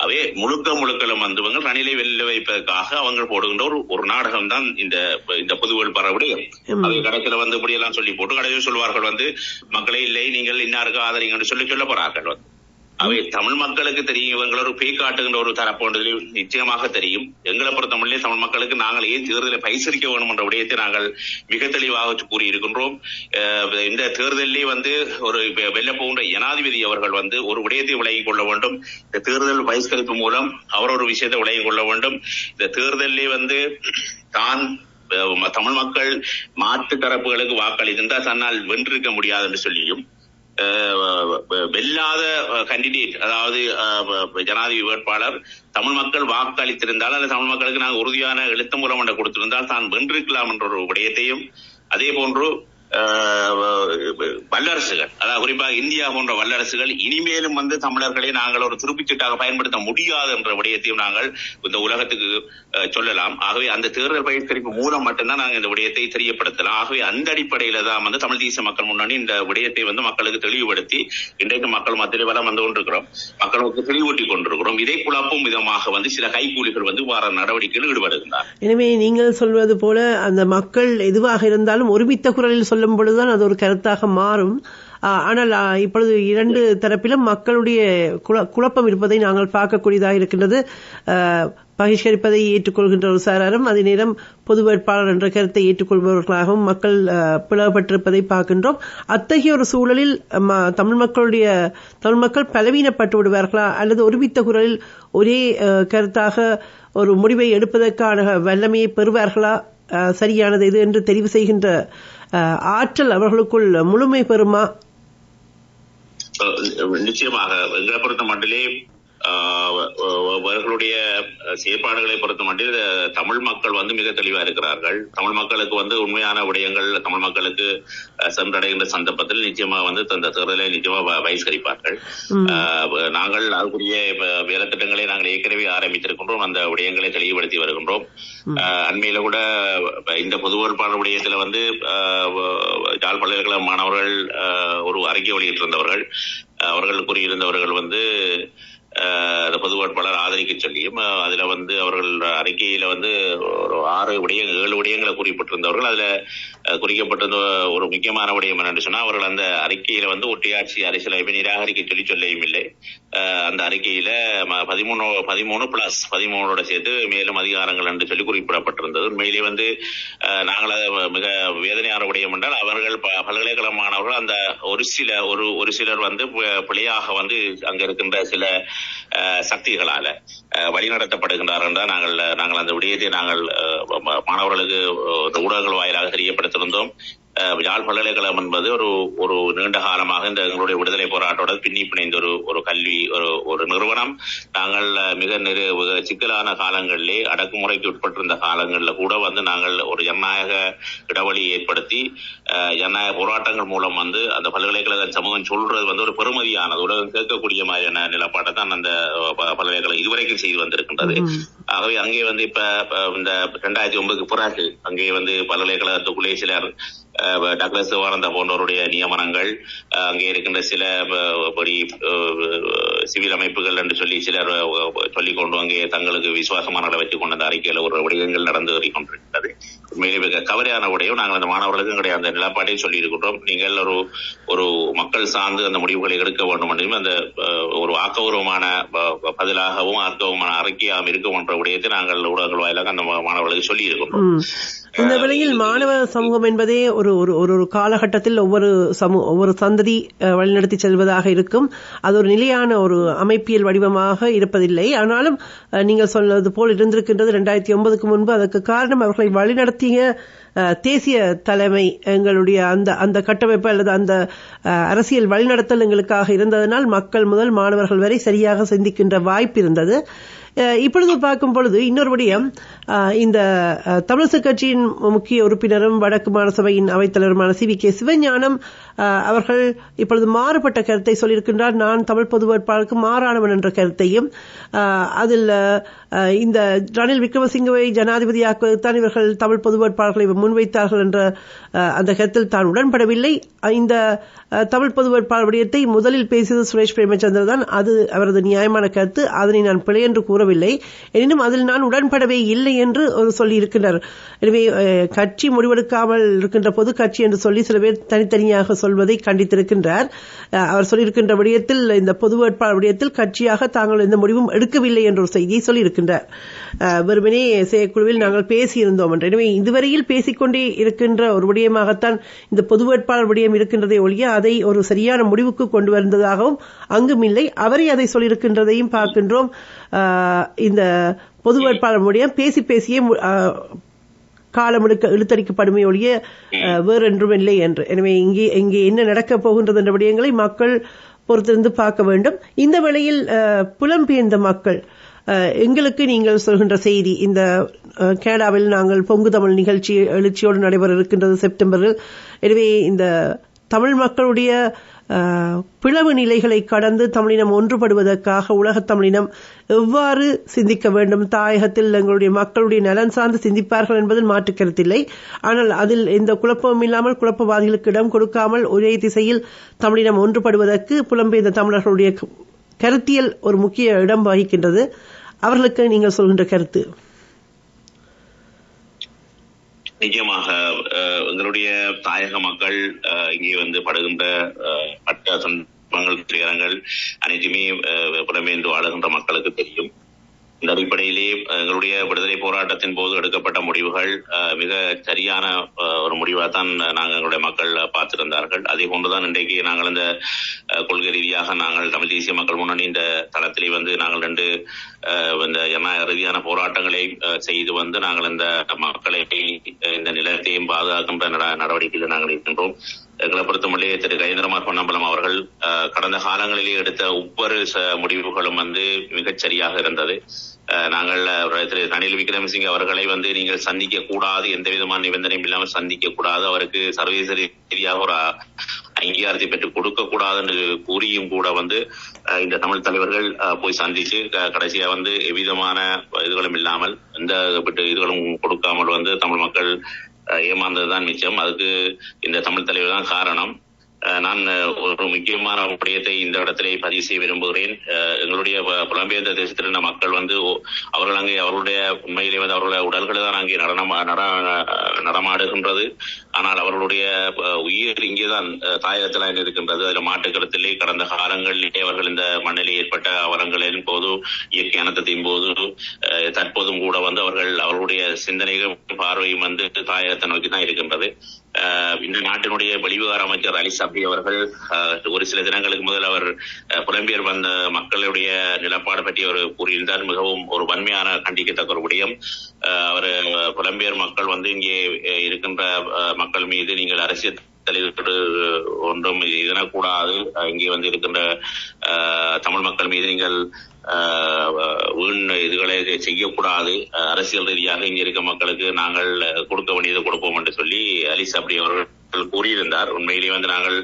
அவை முழுக்களும் ரணிலை வெல்ல வைப்பதற்காக அவங்க போடுகின்ற ஒரு நாடகம் தான் இந்த பொது வேட்பாளர் விடயம். அவை கடைசியில இப்படி எல்லாம் சொல்லி போட்டு கடைசியில் சொல்வார்கள் மக்களே இல்லை, நீங்கள் இன்னாருக்கு ஆதரிங்கன்னு சொல்ல போறார்கள். அவை தமிழ் மக்களுக்கு தெரியும், இவங்களை ஒரு பேய் காட்டுகின்ற ஒரு தரப்பு நிச்சயமாக தெரியும். எங்களை பொறுத்தமட்டிலே தமிழ் மக்களுக்கு நாங்கள் ஏன் தேர்தலை பரிசீலிக்க வேண்டும் என்ற விடயத்தை நாங்கள் மிக தெளிவாக கூறியிருக்கின்றோம். இந்த தேர்தலிலே ஒரு வெல்ல போகின்ற ஜனாதிபதி அவர்கள் ஒரு விடயத்தை விளங்கிக் கொள்ள வேண்டும். இந்த தேர்தல் பகிஷ்கரிப்பு மூலம் அவர் ஒரு விஷயத்தை விளங்கிக் கொள்ள வேண்டும். இந்த தேர்தலிலே தான் தமிழ் மக்கள் மாற்று தரப்புகளுக்கு வாக்களித்திருந்தால் தன்னால் வென்றிருக்க முடியாது என்று சொல்லியும், வெல்லாத கேண்டிடேட், அதாவது ஜனாதிபதி வேட்பாளர் தமிழ் மக்கள் வாக்களித்திருந்தால் அல்லது தமிழ் மக்களுக்கு நாங்கள் உறுதியான எழுத்து மூலம் கொடுத்திருந்தால் தான் வென்றிருக்கலாம் என்ற ஒரு விடயத்தையும், அதே போன்று வல்லரசுகள், அதாவது குறிப்பாக இந்தியா போன்ற வல்லரசுகள் இனிமேலும் தமிழர்களை நாங்கள் ஒரு துருப்பிச்சீட்டாக பயன்படுத்த முடியாது என்ற விடயத்தையும் நாங்கள் இந்த உலகத்துக்கு சொல்லலாம். ஆகவே அந்த தேர்தல் பயிற்சிக்கு மூலம் மட்டும்தான் நாங்கள் இந்த விடயத்தை தெரியப்படுத்தலாம். ஆகவே அந்த அடிப்படையில தான் தமிழ் தேசிய மக்கள் முன்னணி இந்த விடயத்தை மக்களுக்கு தெளிவுபடுத்தி இன்றைக்கு மக்கள் மத்தியில் வர கொண்டிருக்கிறோம், மக்களுக்கு தெளிவூட்டி கொண்டிருக்கிறோம். இதை குழப்பும் விதமாக சில கைக்கூலிகள் வார நடவடிக்கையில் ஈடுபடுகின்றனர். எனவே நீங்கள் சொல்வது போல அந்த மக்கள் எதுவாக இருந்தாலும் ஒருமித்த குரலில் சொல்லும் பொழுதுதான் அது ஒரு கருத்தாக மாறும். ஆனால் இப்பொழுது 2 தரப்பிலும் மக்களுடைய குழப்பம் இருப்பதை நாங்கள் பார்க்கக்கூடியதாக இருக்கின்றது. பகிஷ்கரிப்பதை ஏற்றுக்கொள்கின்ற ஒரு சாராரும் அதே நேரம் பொது வேட்பாளர் என்ற கருத்தை ஏற்றுக்கொள்பவர்களாகவும் மக்கள் பிளவுபட்டிருப்பதை பார்க்கின்றோம். அத்தகைய ஒரு சூழலில் தமிழ் மக்கள் பலவீனப்பட்டு விடுவார்களா அல்லது ஒருமித்த குரலில் ஒரே கருத்தாக ஒரு முடிவை எடுப்பதற்கான வல்லமையை பெறுவார்களா சரியானது இது என்று தெரிவு செய்கின்ற ஆற்றல் அவர்களுக்குள் முழுமை பெறுமா? நிச்சயமாக எங்களை பொறுத்த மட்டிலே அவர்களுடைய செயற்பாடுகளை பொறுத்த மட்டும் தமிழ் மக்கள் மிக தெளிவா இருக்கிறார்கள். தமிழ் மக்களுக்கு உண்மையான விடயங்கள் தமிழ் மக்களுக்கு சென்றடைகின்ற சந்தர்ப்பத்தில் நிச்சயமாக அந்த தேர்தலை நிச்சயமா பகிஷ்கரிப்பார்கள். நாங்கள் அதுக்குரிய வேலை திட்டங்களை நாங்கள் ஏற்கனவே ஆரம்பித்திருக்கின்றோம். அந்த விடயங்களை தெளிவுபடுத்தி வருகின்றோம். அண்மையில கூட இந்த பொது வேட்பாளர் விடயத்தில் யாழ் பல்கலைக்கழக மாணவர்கள் ஒரு அறிக்கை வெளியிட்டிருந்தவர்கள். அவர்கள் கூறியிருந்தவர்கள் பொது வேட்பாளர் ஆதரிக்க சொல்லியும் அதுல அவர்கள் அறிக்கையில ஒரு 7 விடயங்களை குறிப்பிட்டிருந்தவர்கள். அதுல குறிக்கப்பட்டிருந்த ஒரு முக்கியமான விடயம் என்னன்னு சொன்னா, அவர்கள் அந்த அறிக்கையில ஒற்றையாட்சி அரசியலமைப்பை நிராகரிக்க சொல்லியும் இல்லை. அந்த அறிக்கையில 13+13 சேர்த்து மேலும் அதிகாரங்கள் என்று சொல்லி குறிப்பிடப்பட்டிருந்தது. உண்மையிலே நாங்கள் மிக வேதனையான விடயம் என்றால், அவர்கள் பல்கலைக்கழக மாணவர்கள் அந்த ஒரு சிலர் பிழையாக அங்க இருக்கின்ற சில சக்திகளால வழிநடத்தப்படுகின்றார்கள் தான் நாங்கள் அந்த விடயத்தை நாங்கள் மாணவர்களுக்கு ஊடகங்கள் வாயிலாக தெரியப்படுத்தியிருந்தோம். யாழ் பல்கலைக்கழகம் என்பது ஒரு நீண்ட காலமாக இந்த எங்களுடைய விடுதலை போராட்டோட பின்னி பிணைந்த ஒரு கல்வி ஒரு நிறுவனம். நாங்கள் மிக சிக்கலான காலங்களிலே அடக்குமுறைக்கு உட்பட்டிருந்த காலங்களில் கூட நாங்கள் ஒரு ஜனநாயக இடைவெளி ஏற்படுத்தி ஜனநாயக போராட்டங்கள் மூலம் அந்த பல்கலைக்கழக சமூகம் சொல்றது ஒரு பெருமதியானது உலகம் கேட்கக்கூடிய மாதிரியான நிலப்பாட்டை தான் அந்த பல்கலைக்கழகம் இதுவரைக்கும் செய்து வந்திருக்கின்றது. ஆகவே அங்கே இப்ப இந்த 2009க்கு பிறகு அங்கே பல்கலைக்கழகத்துக்குள்ளே சிலர் டாக்டர் சிவானந்தா போன்றவருடைய நியமனங்கள், அங்கே இருக்கின்ற சில சிவில் அமைப்புகள் என்று சொல்லி சிலர் சொல்லிக் கொண்டு அங்கே தங்களுக்கு விசுவாசமானவர்களை வைத்துக் கொண்டு அந்த அறிக்கையில் ஒரு விடயங்கள் நடந்து கொண்டிருக்கிறது. உண்மையிலே மிக கவலையான விடயம். நாங்கள் அந்த மாணவர்களுக்கும் கிடையாது அந்த நிலப்பாட்டையும் சொல்லி இருக்கின்றோம். நீங்கள் ஒரு மக்கள் சார்ந்து அந்த முடிவுகளை எடுக்க வேண்டும் என்றும் அந்த ஒரு ஆக்கபூர்வமான பதிலாகவும் ஆக்கபூர்வமான அறிக்கையாகவும் இருக்கும் என்ற விடயத்தை நாங்கள் ஊடகங்கள் வாயிலாக அந்த மாணவர்களுக்கு சொல்லி இருக்கின்றோம். இந்த வேளையில் மாணவ சமூகம் என்பதே ஒரு காலகட்டத்தில் ஒவ்வொரு சந்ததி வழிநடத்தி செல்வதாக இருக்கும். அது ஒரு நிலையான ஒரு அமைப்பியல் வடிவமாக இருப்பதில்லை. ஆனாலும் நீங்கள் சொன்னது போல் இருந்திருக்கின்றது 2009க்கு முன்பு. அதற்கு காரணம் அவர்களை வழிநடத்திய தேசிய தலைமை எங்களுடைய அந்த கட்டமைப்பு அல்லது அந்த அரசியல் வழிநடத்தல் எங்களுக்காக இருந்ததனால் மக்கள் முதல் மாணவர்கள் வரை சரியாக சிந்திக்கின்ற வாய்ப்பு இருந்தது. இப்பொழுது பார்க்கும் பொழுது இன்னொரு விடயம், இந்த தமிழிசை கட்சியின் முக்கிய உறுப்பினரும் வடக்கு மாநசபையின் அவைத்தலைவருமான CVK சிவஞானம் அவர்கள் இப்பொழுது மாறுபட்ட கருத்தை சொல்லியிருக்கின்றார். நான் தமிழ் பொது வேட்பாளருக்கு மாறானவன் என்ற கருத்தையும், அதில் இந்த ரணில் விக்ரமசிங்கவை ஜனாதிபதியாக்குவதற்குத்தான் இவர்கள் தமிழ் பொது வேட்பாளர்களை முன்வைத்தார்கள் என்ற அந்த கருத்தில் தான் உடன்படவில்லை. இந்த தமிழ் பொது வேட்பாளர் விடயத்தை முதலில் பேசியது சுரேஷ் பிரேமச்சந்திரன் தான். அது அவரது நியாயமான கருத்து. அதனை நான் பிழை என்று கூறவில்லை. எனினும் அதில் நான் உடன்படவே இல்லை என்று சொல்லி இருக்கின்றார். எனவே கட்சி முடிவெடுக்காமல் இருக்கின்ற பொது கட்சி என்று சொல்லி சில பேர் தனித்தனியாக சொல்வதை கண்டித்திருக்கின்றார். அவர் சொல்லியிருக்கின்ற விடயத்தில் இந்த பொது வேட்பாளர் விடயத்தில் கட்சியாக தாங்கள் எந்த முடிவும் எடுக்கவில்லை என்ற ஒரு செய்தியை சொல்லியிருக்கின்றார். வெறுமனே செயற்குழுவில் நாங்கள் பேசியிருந்தோம் என்று. எனவே இதுவரையில் பேசிக்கொண்டே இருக்கின்ற ஒரு விடயமாகத்தான் இந்த பொது வேட்பாளர் விடயம் இருக்கின்றதை ஒழிய அதை ஒரு சரியான முடிவுக்கு கொண்டு வந்ததாகவும் அங்கும் இல்லை. அவரே அதை சொல்லியிருக்கின்றதையும் பார்க்கின்றோம். இந்த பொது வேட்பாளர் விடயம் பேசியே காலம் இழுத்தடிக்கப்படுமே ஒழிய வேறொன்றும் இல்லை என்று. எனவே இங்கே என்ன நடக்கப் போகின்றது என்ற விடயங்களை மக்கள் பொறுத்திருந்து பார்க்க வேண்டும். இந்த வேளையில் புலம்பெயர்ந்த மக்கள் எங்களுக்கு நீங்கள் சொல்கின்ற செய்தி, இந்த கனடாவில் நாங்கள் பொங்கு தமிழ் நிகழ்ச்சி எழுச்சியோடு நடைபெற இருக்கின்றது செப்டம்பரில். எனவே இந்த தமிழ் மக்களுடைய பிளவு நிலைகளை கடந்து தமிழினம் ஒன்றுபடுவதற்காக உலகத் தமிழினம் எவ்வாறு சிந்திக்க வேண்டும், தாயகத்தில் எங்களுடைய மக்களுடைய நலன் சார்ந்து சிந்திப்பார்கள் என்பதில் மாற்று கருத்தில்லை. ஆனால் அதில் எந்த குழப்பமும் இல்லாமல் குழப்பவாதிகளுக்கு இடம் கொடுக்காமல் ஒரே திசையில் தமிழினம் ஒன்றுபடுவதற்கு புலம்பெயர்ந்த தமிழர்களுடைய கருத்தியல் ஒரு முக்கிய இடம் வகிக்கின்றது. அவர்களுக்கு நீங்கள் சொல்கின்ற கருத்து? நிச்சயமாக எங்களுடைய தாயக மக்கள் இங்கே படுகின்ற பட்ட துன்பங்கள் துயரங்கள் அனைத்துமே புலம்பெயர்ந்து வாழுகின்ற மக்களுக்கு தெரியும். இந்த அடிப்படையிலே எங்களுடைய விடுதலை போராட்டத்தின் போது எடுக்கப்பட்ட முடிவுகள் மிக சரியான ஒரு முடிவாக தான் நாங்கள் எங்களுடைய மக்கள் பார்த்திருந்தார்கள். அதே போன்றுதான் இன்றைக்கு நாங்கள் இந்த கொள்கை ரீதியாக நாங்கள் தமிழ் தேசிய மக்கள் முன்னணி இந்த தளத்திலே நாங்கள் 2 இந்த இறுதியான போராட்டங்களை செய்து நாங்கள் இந்த மக்களை இந்த நிலத்தையும் பாதுகாக்கின்ற நடவடிக்கையில் நாங்கள் இருக்கின்றோம். எங்களை பொறுத்தமட்டே திரு கஜேந்திரகுமார் பொன்னம்பலம் அவர்கள் கடந்த காலங்களிலே எடுத்த ஒவ்வொரு முடிவுகளும் மிகச் சரியாக இருந்தது. நாங்கள் திரு ரணில் விக்ரமசிங்கே அவர்களை நீங்கள் சந்திக்க கூடாது, எந்த விதமான நிபந்தனையும் இல்லாமல் சந்திக்க கூடாது, அவருக்கு சர்வதேச ரீதியாக ஒரு அங்கீகாரத்தை பெற்றுக் கொடுக்க கூடாது என்று கூறியும் கூட இந்த தமிழ் தலைவர்கள் போய் சந்திச்சு கடைசியா எவ்விதமான இதுகளும் இல்லாமல் எந்த இதுகளும் கொடுக்காமல் தமிழ் மக்கள் ஏமாந்ததுதான் மிச்சம். அதுக்கு இந்த தமிழ் தலைவர் தான் காரணம். நான் ஒரு முக்கியமான விடயத்தை இந்த இடத்திலே பதிவு செய்ய விரும்புகிறேன். எங்களுடைய புலம்பெயர்ந்த தேசத்திலிருந்த மக்கள் அவர்கள் அங்கே அவர்களுடைய உண்மையிலே அவர்களுடைய உடல்கள் தான் அங்கே நடமாடுகின்றது. ஆனால் அவர்களுடைய உயிர் இங்கேதான் தாயகத்தில் இருக்கின்றது. அதில் மாட்டுக்கருத்திலே கடந்த காலங்களிலே அவர்கள் இந்த மண்ணிலே ஏற்பட்ட அவலங்களின் போது, இயற்கை அனர்த்தத்தின் போது, தற்போதும் கூட அவர்கள் அவர்களுடைய சிந்தனைகள் பார்வையும் தாயகத்தை நோக்கி தான் இருக்கின்றது. இந்த நாட்டினுடைய வெளிவிவகார அமைச்சர் அலி சப்ரி அவர்கள் ஒரு சில தினங்களுக்கு முதல் அவர் புலம்பெயர் வந்த மக்களுடைய நிலப்பாடு பற்றி அவர் கூறியிருந்தார். மிகவும் ஒரு வன்மையான கண்டிக்கத்தக்க ஒரு விடயம். அவர் புலம்பெயர் மக்கள் இங்கே இருக்கின்ற மக்கள் மீது நீங்கள் அரசியல் தலைவர்கள் ஒன்றும் இதனக்கூடாது, இங்கே இருக்கின்ற தமிழ் மக்கள் மீது நீங்கள் வீண் இதுகளை செய்யக்கூடாது, அரசியல் ரீதியாக இங்க இருக்க மக்களுக்கு நாங்கள் கொடுக்க வேண்டியதை கொடுப்போம் என்று சொல்லி அலி சப்ரி அவர்கள் கூறியிருந்தார். உண்மையிலேயே நாங்கள்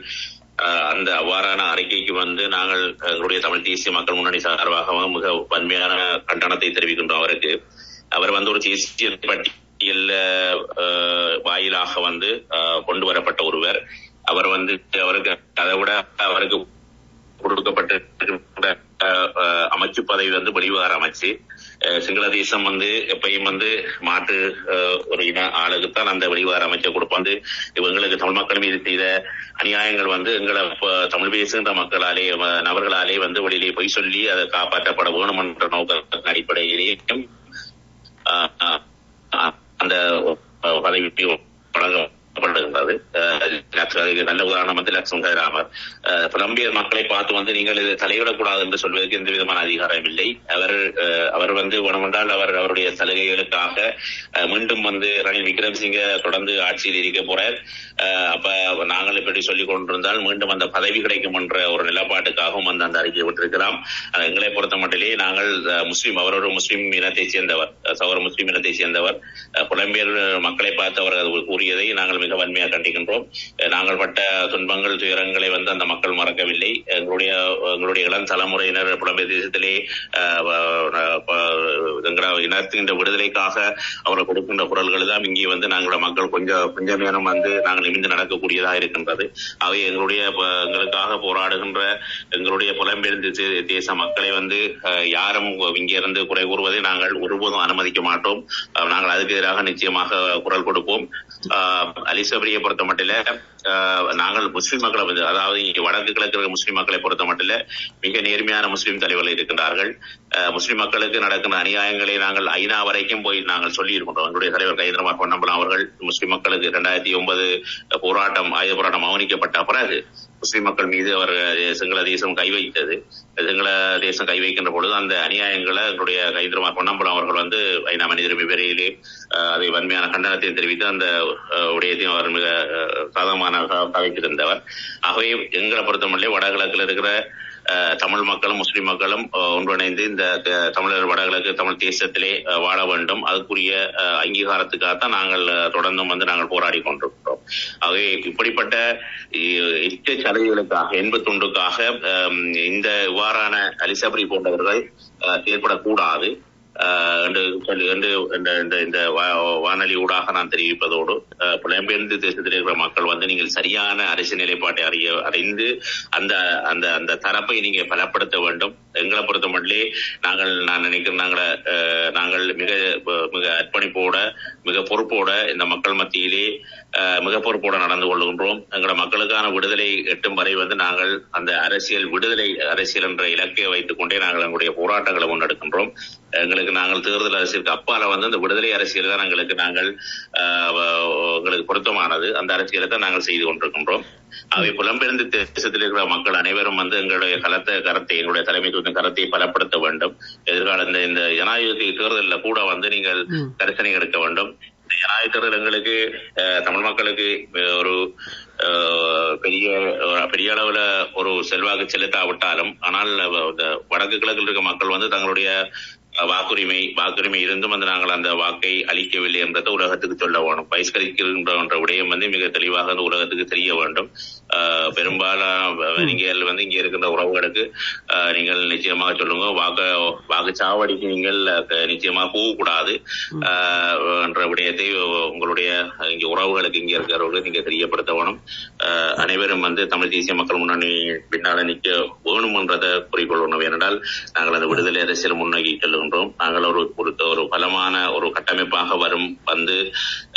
அந்த அவ்வாறான அறிக்கைக்கு நாங்கள் எங்களுடைய தமிழ் தேசிய மக்கள் முன்னணி சார்பாக மிக வன்மையான கண்டனத்தை தெரிவிக்கின்றோம். அவருக்கு அவர் ஒரு தேசிய பட்டியல் வாயிலாக கொண்டு வரப்பட்ட ஒருவர். அவர் அவருக்கு அதை விட அவருக்கு கொடுக்கப்பட்ட அமைச்சு பதவி வெளிவிவகார அமைச்சு. சிங்கள தேசம் எப்பயும் மாற்று ஒரு இன ஆளுக்குத்தான் அந்த வெளிவிவகார அமைச்சை கொடுப்பாங்க. இவங்களுக்கு தமிழ் மக்கள் மீது செய்த அநியாயங்கள் எங்களை தமிழ் பேசுகின்ற மக்களாலே நபர்களாலே வெளியிலே பொய் சொல்லி அதை காப்பாற்றப்பட வேணும் என்ற நோக்கத்தின் அடிப்படையிலேயே அந்த பதவி வழங்கப்படுகின்றது. நல்ல உதாரணம் லட்சுமண ராமர். புலம்பெயர் மக்களை பார்த்து நீங்கள் இது தலையிடக்கூடாது என்று சொல்வதற்கு எந்த விதமான அதிகாரம் இல்லை. அவர் வேணுமென்றால் அவருடைய சலுகைகளுக்காக மீண்டும் ரணில் விக்ரமசிங்கே தொடர்ந்து ஆட்சியில் இருக்க போறார். அப்ப நாங்கள் இப்படி சொல்லிக் கொண்டிருந்தால் மீண்டும் அந்த பதவி கிடைக்கும் என்ற ஒரு நிலப்பாட்டுக்காகவும் அந்த அறிக்கையை விட்டிருக்கலாம். எங்களை பொறுத்த மட்டிலே நாங்கள் முஸ்லீம், அவர் ஒரு முஸ்லீம் இனத்தை சேர்ந்தவர், சகோதர முஸ்லீம் இனத்தை சேர்ந்தவர். புலம்பெயர் மக்களை பார்த்து அவர் கூறியதை நாங்கள் மிக வன்மையாக கண்டிக்கின்றோம். நாங்கள் பட்ட துன்பங்கள், துயரங்களை அந்த மக்கள் மறக்கவில்லை. எங்களுடைய இளம் தலைமுறையினர் புலம்பெயர் தேசத்திலே இனத்தின் விடுதலைக்காக அவர்கள் கொடுக்கின்ற குரல்கள் தான் இங்கே நாங்களோட மக்கள் கொஞ்சம் நேரம் நாங்கள் நிமிர்ந்து நடக்கக்கூடியதாக இருக்கின்றது. அவை எங்களுக்காக போராடுகின்ற எங்களுடைய புலம்பெயர் தேச மக்களை யாரும் இங்கிருந்து குறை கூறுவதை நாங்கள் ஒருபோதும் அனுமதிக்க மாட்டோம். நாங்கள் அதுக்கு எதிராக நிச்சயமாக குரல் கொடுப்போம். அலி சப்ரியை பொறுத்த மட்டில நாங்கள் முஸ்லிம் மக்களை அதாவது இங்கே வடக்கு கிழக்கு முஸ்லிம் மக்களை பொறுத்த மட்டில மிக நேர்மையான முஸ்லிம் தலைவர்கள் இருக்கின்றார்கள். முஸ்லிம் மக்களுக்கு நடக்கின்ற அநியாயங்களை நாங்கள் ஐநா வரைக்கும் போய் நாங்கள் சொல்லி இருக்கின்றோம். எங்களுடைய தலைவர் கஜேந்திரகுமார் பொன்னம்பலம் அவர்கள் முஸ்லிம் மக்களுக்கு 2009 ஆயுத போராட்டம் மௌனிக்கப்பட்ட பிறகு முஸ்லிம் மக்கள் மீது அவர் சிங்கள தேசம் கை வைத்தது. சிங்கள தேசம் கை வைக்கின்ற பொழுது அந்த அநியாயங்களை எங்களுடைய கஜேந்திரகுமார் பொன்னம்பலம் அவர்கள் ஐநா மனிதரிமை பேரையிலே அதை வன்மையான கண்டனத்தை தெரிவித்து அந்த விடயத்தையும் அவர் மிக சாதகமான வைத்திருந்தவர். ஆகவே எங்களை பொறுத்தமட்டிலே வடகிழக்கில் இருக்கிற தமிழ் மக்களும் முஸ்லிம் மக்களும் ஒன்றிணைந்து இந்த தமிழர் வடகிழக்கு தமிழ் தேசத்திலே வாழ வேண்டும். அதுக்குரிய அங்கீகாரத்துக்காகத்தான் நாங்கள் தொடர்ந்தும் நாங்கள் போராடி கொண்டிருக்கிறோம். ஆகவே இப்படிப்பட்ட சலுகைகளுக்காக 81க்காக இந்த இவ்வாறான அலி சப்ரி போன்றவர்கள் செயல்படக்கூடாது இந்த வானொலி ஊடாக நான் தெரிவிப்பதோடு புலம்பெயர்ந்து தேசத்தில் இருக்கிற மக்கள் நீங்கள் சரியான அரசியல் நிலைப்பாட்டை அறிந்து அந்த அந்த அந்த தரப்பை நீங்க பலப்படுத்த வேண்டும். எங்களை பொறுத்த மட்டிலே நான் நினைக்கிறேன் நாங்கள் மிக மிக அர்ப்பணிப்போட மிக பொறுப்போட இந்த மக்கள் மத்தியிலே மிக பொறுப்போட நடந்து கொள்கின்றோம். எங்களோட மக்களுக்கான விடுதலை எட்டும் வரை நாங்கள் அந்த அரசியல் விடுதலை அரசியல் என்ற இலக்கை வைத்துக் கொண்டே நாங்கள் எங்களுடைய போராட்டங்களை முன்னெடுக்கின்றோம். எங்களுக்கு நாங்கள் தேர்தல் அரசியலுக்கு அப்பால வந்து இந்த விடுதலை அரசியல் தான் எங்களுக்கு பொருத்தமானது. அந்த அரசியலை தான் நாங்கள் செய்து கொண்டிருக்கின்றோம். அவை புலம்பெயர்ந்த தேசத்தில் இருக்கிற மக்கள் அனைவரும் வந்து எங்களுடைய கருத்தை எங்களுடைய தலைமைத்துவத்தின் கருத்தை பலப்படுத்த வேண்டும். எதிர்கால இந்த ஜனாதிபதி தேர்தலில் கூட வந்து நீங்கள் கரிசனை எடுக்க வேண்டும். இந்த ஜனாதிபதி தேர்தல் எங்களுக்கு தமிழ் மக்களுக்கு ஒரு பெரிய அளவுல ஒரு செல்வாக்கு செலுத்தாவிட்டாலும், ஆனால் வடக்கு கிழக்கில் இருக்க மக்கள் வந்து தங்களுடைய வாக்குரிமை இருந்தும் வந்து நாங்கள் அந்த வாக்கை அளிக்கவில்லை என்றதை உலகத்துக்கு சொல்ல வேணும். பகிஷ்கரிக்கின்ற விடயம் வந்து மிக தெளிவாக அந்த உலகத்துக்கு தெரிய வேண்டும். பெரும்பாலான நீங்கள் வந்து இங்க இருக்கின்ற உறவுகளுக்கு நீங்கள் நிச்சயமாக சொல்லுங்க, வாக்குச்சாவடிக்கு நீங்கள் நிச்சயமாக போகக்கூடாது என்ற விடயத்தை உங்களுடைய இங்க உறவுகளுக்கு இங்க இருக்கிறவர்களுக்கு நீங்க தெரியப்படுத்த வேணும். அனைவரும் வந்து தமிழ் தேசிய மக்கள் முன்னணி பின்னால நிற்க வேணும் என்றதை குறிக்கொள்ளணும். ஏனென்றால் நாங்கள் அந்த விடுதலை அரசியல் முன்னோக்கி செல்லுகின்றோம். நாங்கள் ஒரு பலமான ஒரு கட்டமைப்பாக வந்து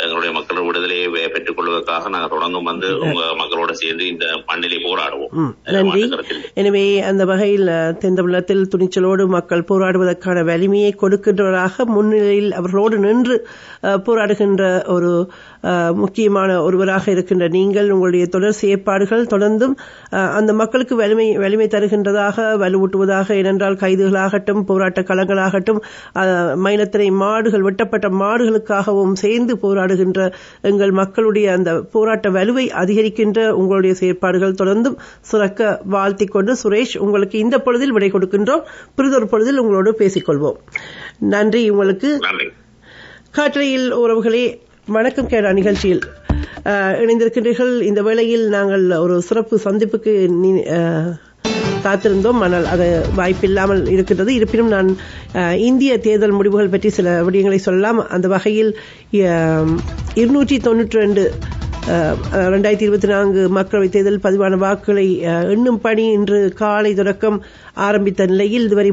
எங்களுடைய மக்களோட விடுதலையை பெற்றுக் கொள்வதற்காக நாங்கள் தொடர்ந்தும் வந்து உங்க மக்களோட சேர்ந்து இந்த மண்ணிலே போராடுவோம். நன்றி. எனவே அந்த வகையில் தென்தமிழகத்தில் துணிச்சலோடு மக்கள் போராடுவதற்கான வலிமையை கொடுக்கின்றவராக முன்னிலையில் அவர்களோடு நின்று போராடுகின்ற ஒரு முக்கியமான ஒருவராக இருக்கின்ற நீங்கள் உங்களுடைய தொடர் செயற்பாடுகள் தொடர்ந்தும் அந்த மக்களுக்கு வலிமை தருகின்றதாக வலுவூட்டுவதாக, ஏனென்றால் கைதுகளாகட்டும் போராட்ட களங்களாகட்டும் மயிலத்திரை மாடுகள் வெட்டப்பட்ட மாடுகளுக்காகவும் சேர்ந்து போராடுகின்ற எங்கள் மக்களுடைய அந்த போராட்ட வலுவை அதிகரிக்கின்ற உங்களுடைய செயற்பாடுகள் தொடர்ந்தும் சுரக்க வாழ்த்திக் கொண்டு சுரேஷ், உங்களுக்கு இந்த பொழுதில் விடை கொடுக்கின்றோம். பிறிதொரு பொழுதில் உங்களோடு பேசிக்கொள்வோம். நன்றி உங்களுக்கு. காற்றலையில் உறவுகளே, வணக்கம் கேடா நிகழ்ச்சியில் இணைந்திருக்கின்றீர்கள். இந்த வேளையில் நாங்கள் ஒரு சிறப்பு சந்திப்புக்கு காத்திருந்தோம், ஆனால் அது வாய்ப்பில்லாமல் இருக்கின்றது. இருப்பினும் நான் இந்திய தேர்தல் முடிவுகள் பற்றி சில விடயங்களை சொல்லலாம். அந்த வகையில் 292 2024 மக்களவைத் தேர்தல் பதிவான வாக்குகளை எண்ணும் பணி இன்று காலை தொடக்கம் ஆரம்பித்த நிலையில் இதுவரை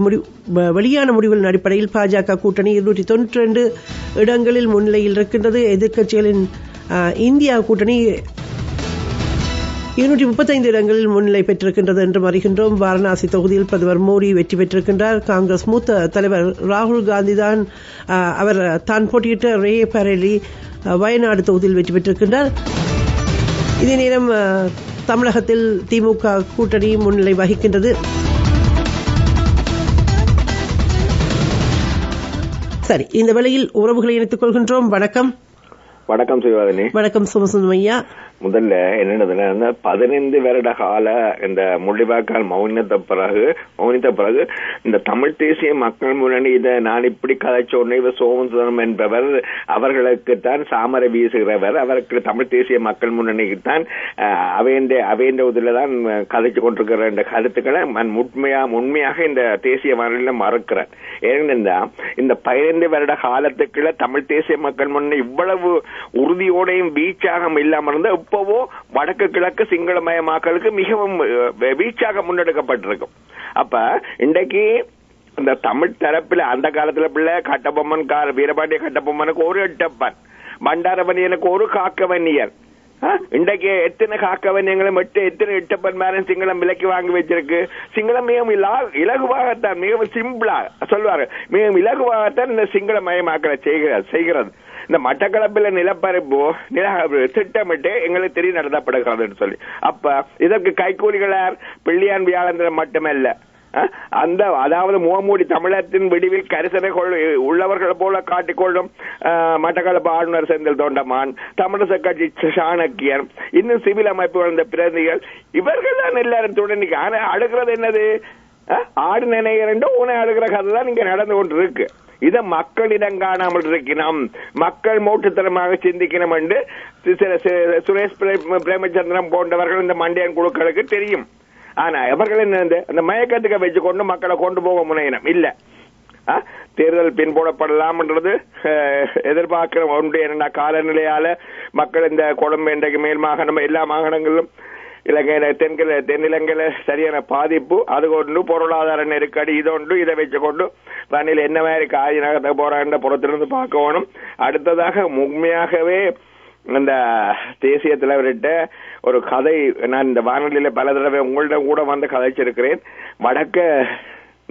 வெளியான முடிவுகளின் அடிப்படையில் பாஜக கூட்டணி 292 இடங்களில் முன்னிலையில் இருக்கின்றது. எதிர்க்கட்சிகளின் இந்தியா கூட்டணி 235 இடங்களில் முன்னிலை பெற்றிருக்கின்றது என்றும் அறிகின்றோம். வாரணாசி தொகுதியில் பிரதமர் மோடி வெற்றி பெற்றிருக்கின்றார். காங்கிரஸ் மூத்த தலைவர் ராகுல் காந்தி அவர் தான் போட்டியிட்ட ரே பரேலி வயநாடு தொகுதியில் வெற்றி பெற்றிருக்கின்றார். இதே நேரம் தமிழகத்தில் திமுக கூட்டணி முன்னிலை வகிக்கின்றது. சரி, இந்த வேளையில் உறவுகளை இணைத்துக் கொள்கின்றோம். வணக்கம். வணக்கம் சிவாதினி. வணக்கம் சோமசுந்தரம் ஐயா. முதல்ல என்னதுன்னா 15 வருட கால இந்த முள்ளிவாய்க்கால் மௌனித்த பிறகு இந்த தமிழ் தேசிய மக்கள் முன்னணி இதை நான் இப்படி கதைச்சோன்னு இவர் சோமசுந்தரம் என்பவர் அவர்களுக்குத்தான் சாமரை வீசுகிறவர். அவருக்கு தமிழ் தேசிய மக்கள் முன்னணிக்குத்தான் அவையின் இதில் தான் கதைச்சு கொண்டிருக்கிற இந்த கருத்துக்களை உண்மையாக இந்த தேசிய வானொலியில மறுக்கிறார். ஏனென்றா இந்த 15 வருட காலத்துக்குள்ள தமிழ் தேசிய மக்கள் முன்னணி இவ்வளவு உறுதியோடையும் வீச்சாக இல்லாமல் இருந்த இப்பவோ வடக்கு கிழக்கு சிங்களமயமாக்கலுக்கு மிகவும் வீச்சாக முன்னெடுக்கப்பட்டிருக்கும். அப்ப இன்றைக்கு இந்த தமிழ் தரப்புல அந்த காலத்துல பிள்ளை கட்டபொம்மன் வீரபாண்டிய கட்டபொம்மனுக்கு ஒரு எட்டப்பன், பண்டாரவன்னியனுக்கு ஒரு காக்கவன்னியர், இன்றைக்கு எத்தனை காக்கவன்னியங்களும் எத்தனை எட்டப்பன் மேலும் சிங்களம் விலைக்கு வாங்கி வச்சிருக்கு. சிங்களம் மிகவும் இலகுவாகத்தான், மிகவும் சிம்பிளா சொல்லுவாரு, மிகவும் இலகுவாகத்தான் இந்த சிங்களமயமாக்கலை செய்கிறது. இந்த மட்டக்களப்பில் நிலப்பரப்பு திட்டமிட்டு எங்களுக்கு தெரிய நடத்தப்படுகிறது சொல்லி, அப்ப இதற்கு கைகூலிகளார் பிள்ளையான் வியாழந்திரன் மட்டுமல்ல, அதாவது முகமூடி தமிழகத்தின் விடிவில் கரிசனை உள்ளவர்கள் போல காட்டிக்கொள்ளும் மட்டக்களப்பு ஆளுநர் செந்தில் தொண்டமான், தமிழக கட்சி சாணக்கியர், இன்னும் சிவில் அமைப்பு வளர்ந்த பிரதிகள், இவர்கள் தான் எல்லாரும் துணை. ஆனா அடுக்கிறது என்னது? ஆடு நினைக்கிறோ உன அடுக்கிற கதை தான் இங்க நடந்து கொண்டு இருக்கு. இதை மக்களிடம் காணாமல் இருக்கணும், மக்கள் மூட்டுத்தனமாக சிந்திக்கணும் என்று சுரேஷ் பிரேமச்சந்திரன் போன்றவர்கள் இந்த மண்டியன் குழுக்களுக்கு தெரியும். ஆனா எவர்கள் என்ன அந்த மயக்கத்துக்கு வச்சு கொண்டு மக்களை கொண்டு போக முனையினம் இல்ல. தேர்தல் பின்போடப்படலாம் என்றது எதிர்பார்க்கிற ஒன்று. என்னென்ன காலநிலையால மக்கள் இந்த கொழும்பு இன்றைக்கு மேல் மாகாணம் எல்லா மாகாணங்களிலும் இலங்கையில தென்னிலங்கையில சரியான பாதிப்பு, அது கொண்டு பொருளாதார நெருக்கடி இதொன்று. இதை வச்சு கொண்டு தண்ணியில் என்ன மாதிரி காய் நகர்த்த போறான்ற புறத்திலிருந்து பார்க்கணும். அடுத்ததாக உண்மையாகவே இந்த தேசிய தலைவர்கிட்ட ஒரு கதை நான் இந்த வானொலியில பல தடவை உங்கள்ட்ட கூட வந்து கதைச்சிருக்கிறேன். வடக்க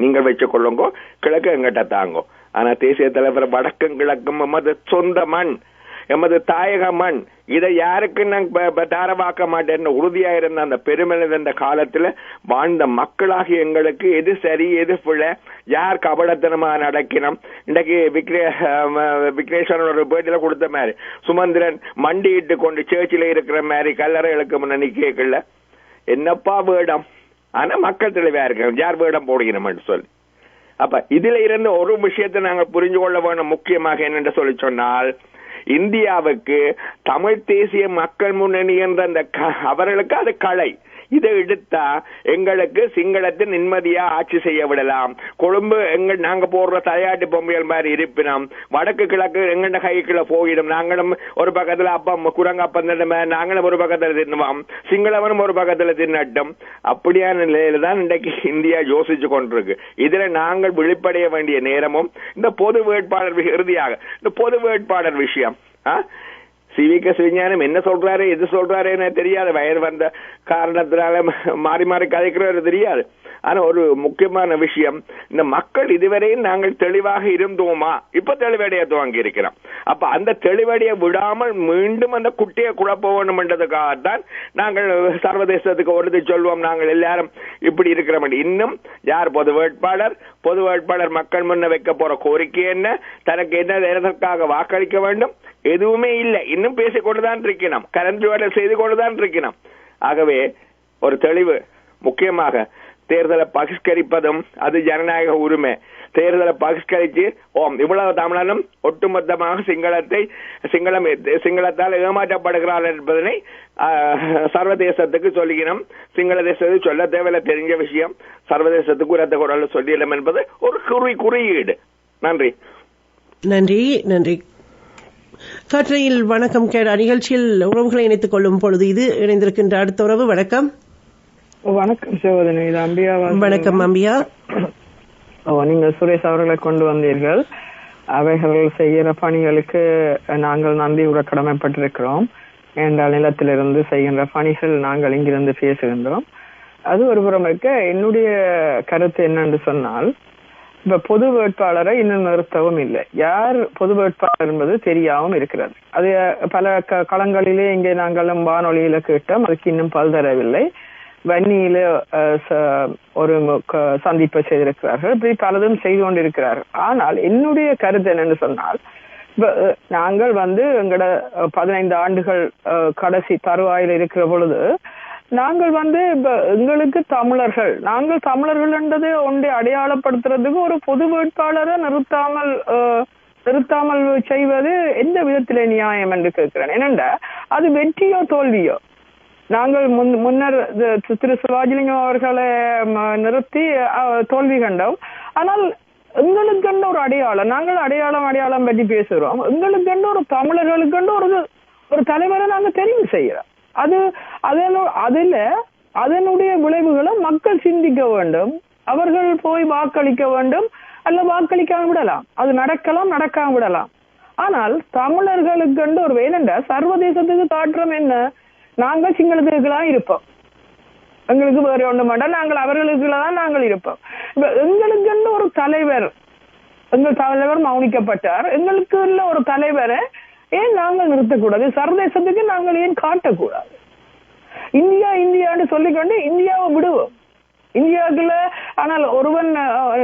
நீங்கள் வச்சு கொள்ளுங்கோ, கிழக்கு எங்கிட்ட தாங்கோ. ஆனா தேசிய தலைவர் வடக்கும் கிழக்கும் எமது சொந்த மண், எமது தாயக மண், இதை யாருக்கு நாங்க தாரவாக்க மாட்டேன்னு உறுதியா இருந்த அந்த பெருமை இந்த காலத்துல வாழ்ந்த மக்களாகி எங்களுக்கு எது சரி எது பிழை, யார் கபடத்தனமா நடக்கணும். இன்றைக்கு விக்னேஸ்வரன் ஒரு பேட்டில கொடுத்த மாதிரி சுமந்திரன் மண்டியிட்டு கொண்டு சேர்ச்சில இருக்கிற மாதிரி கல்லறைகளுக்கு முன்னணி கேட்கல என்னப்பா வேடம், ஆனா மக்கள் தெளிவா இருக்க யார் வேடம் போடுகிறோம்னு சொல்லி. அப்ப இதுல இருந்து ஒரு விஷயத்தை நாங்கள் புரிஞ்சு கொள்ள வேணும். முக்கியமாக என்னென்று சொல்லி சொன்னால், இந்தியாவுக்கு தமிழ் தேசிய மக்கள் முன்னணி என்ற அந்த அவர்களுக்கு அது கலை. இதை எடுத்தா எங்களுக்கு சிங்களத்தை நிம்மதியா ஆட்சி செய்ய விடலாம். கொழும்பு நாங்க போடுற தலையாட்டு பொம்மைகள் மாதிரி இருப்பினோம். வடக்கு கிழக்கு எங்கண்ட கைக்குள்ள போயிடும். நாங்களும் ஒரு பக்கத்துல அப்பா குரங்கப்பம் நாங்களும் ஒரு பக்கத்துல தின்னுவோம், சிங்களவனும் ஒரு பக்கத்துல தின்னட்டும். அப்படியான நிலையில தான் இன்றைக்கு இந்தியா யோசிச்சு கொண்டிருக்கு. இதுல நாங்கள் விழிப்படைய வேண்டிய நேரமும் இந்த பொது வேட்பாளர் இறுதியாக இந்த பொது வேட்பாளர் விஷயம். சிவிக சிவஞானம் என்ன சொல்றாரு எது சொல்றாருன்னு தெரியாது. வயது வந்த காரணத்தினால மாறி மாறி கதைக்கிறது தெரியாது. ஆனா ஒரு முக்கியமான விஷயம், இந்த மக்கள் இதுவரையும் நாங்கள் தெளிவாக இருந்தோமா, இப்ப தெளிவடைய துவங்கி இருக்கிறோம். அப்ப அந்த தெளிவடைய விடாமல் மீண்டும் அந்த குட்டியை குழப்ப வேண்டும் என்றதுக்காகத்தான் நாங்கள் சர்வதேசத்துக்கு ஒருத்தி சொல்வோம் நாங்கள் எல்லாரும் இப்படி இருக்கிறோம். இன்னும் யார் பொது வேட்பாளர் மக்கள் முன்ன வைக்க போற கோரிக்கை என்ன, தனக்கு என்ன எதற்காக வாக்களிக்க வேண்டும், எதுவுமே இல்லை. இன்னும் பேசிக்கொண்டுதான் இருக்கணும், கலந்துரையாடல் செய்து கொண்டுதான் இருக்கணும். ஆகவே ஒரு தெளிவு, முக்கியமாக தேர்தலை பகிஷ்கரிப்பதும் அது ஜனநாயக உரிமை. தேர்தலை பகிஷ்கரித்து இவ்வளவு தமிழனும் ஒட்டுமொத்தமாக சிங்களத்தால் ஏமாற்றப்படுகிறார் என்பதனை சர்வதேசத்துக்கு சொல்லிக்கணும். சிங்கள தேசத்துக்கு சொல்ல தேவையில்லை, தெரிஞ்ச விஷயம். சர்வதேசத்துக்கு உரத்த குரல் சொல்லிடலாம் என்பது ஒரு குறியீடு. நன்றி நன்றி நன்றி. காற்றையில் வணக்கம் கேட நிகழ்ச்சியில் உறவுகளை இணைத்துக் கொள்ளும் பொழுது இது இணைந்திருக்கின்ற அடுத்த உறவு. வணக்கம். வணக்கம் சோதனை, இது அம்பியா. வணக்கம் அம்பியா. நீங்க சுரேஷ் அவர்களை கொண்டு வந்தீர்கள். அவைகள் செய்கிற பணிகளுக்கு நாங்கள் நன்றியுற கடமைப்பட்டிருக்கிறோம் என்றால் நிலத்திலிருந்து செய்கின்ற பணிகள் நாங்கள் இங்கிருந்து பேசுகின்றோம். அது ஒரு புறம் இருக்க, என்னுடைய கருத்து என்னன்னு சொன்னால், இப்ப பொது வேட்பாளரை இன்னும் நிறுத்தவும் இல்லை. யார் பொது வேட்பாளர் என்பது தெரியாமல் இருக்கிறது. அது பல களங்களிலே இங்கே நாங்களும் வானொலியில கேட்டோம், அதுக்கு இன்னும் பல்தரவில்லை. வன்னியில ஒரு சந்திப்பை செய்திருக்கிறார்கள், இப்படி பலதும் செய்து கொண்டிருக்கிறார்கள். ஆனால் என்னுடைய கருத்து என்னன்னு சொன்னால், நாங்கள் எங்கட 15 ஆண்டுகள் கடைசி தருவாயில் இருக்கிற பொழுது நாங்கள் எங்களுக்கு நாங்கள் தமிழர்கள் என்றது ஒன்றை அடையாளப்படுத்துறதுக்கு ஒரு பொது வேட்பாளரை நிறுத்தாமல் செய்வது எந்த விதத்திலே நியாயம் என்று கேட்கிறேன். என்னென்ன அது வெற்றியோ தோல்வியோ. நாங்கள் முன்னர் திரு சிவாஜிலிங்கம் அவர்களை நிறுத்தி தோல்வி கண்டோம். ஆனால் எங்களுக்கென்று ஒரு அடையாளம், நாங்கள் அடையாளம் பற்றி பேசுகிறோம். எங்களுக்கென்று ஒரு தமிழர்களுக்கென்று ஒரு தலைவரை நாங்கள் தெரிவு செய்கிறோம். அதனுடைய விளைவுகளை மக்கள் சிந்திக்க வேண்டும். அவர்கள் போய் வாக்களிக்க வேண்டும், அல்ல வாக்களிக்காம விடலாம். அது நடக்காம விடலாம். ஆனால் தமிழர்களுக்கு ஒரு வேணுண்ட சர்வதேசத்துக்கு காட்டுறோம் என்ன, நாங்கள் சிங்களத்துக்குலாம் இருப்போம், எங்களுக்கு வேற ஒன்று மாட்டோம், நாங்கள் அவர்களுக்குள்ளதான் நாங்கள் இருப்போம். எங்களுக்கு ஒரு தலைவர், எங்கள் தலைவர் மௌனிக்கப்பட்டார், எங்களுக்கு ஒரு தலைவரை ஏன் நாங்கள் நிறுத்தக்கூடாது? சர்வதேசத்துக்கு நாங்கள் ஏன் காட்டக்கூடாது? இந்தியான்னு சொல்லிக்கொண்டு இந்தியாவை விடுவோம். இந்தியாவுக்குள்ள ஆனால் ஒருவன்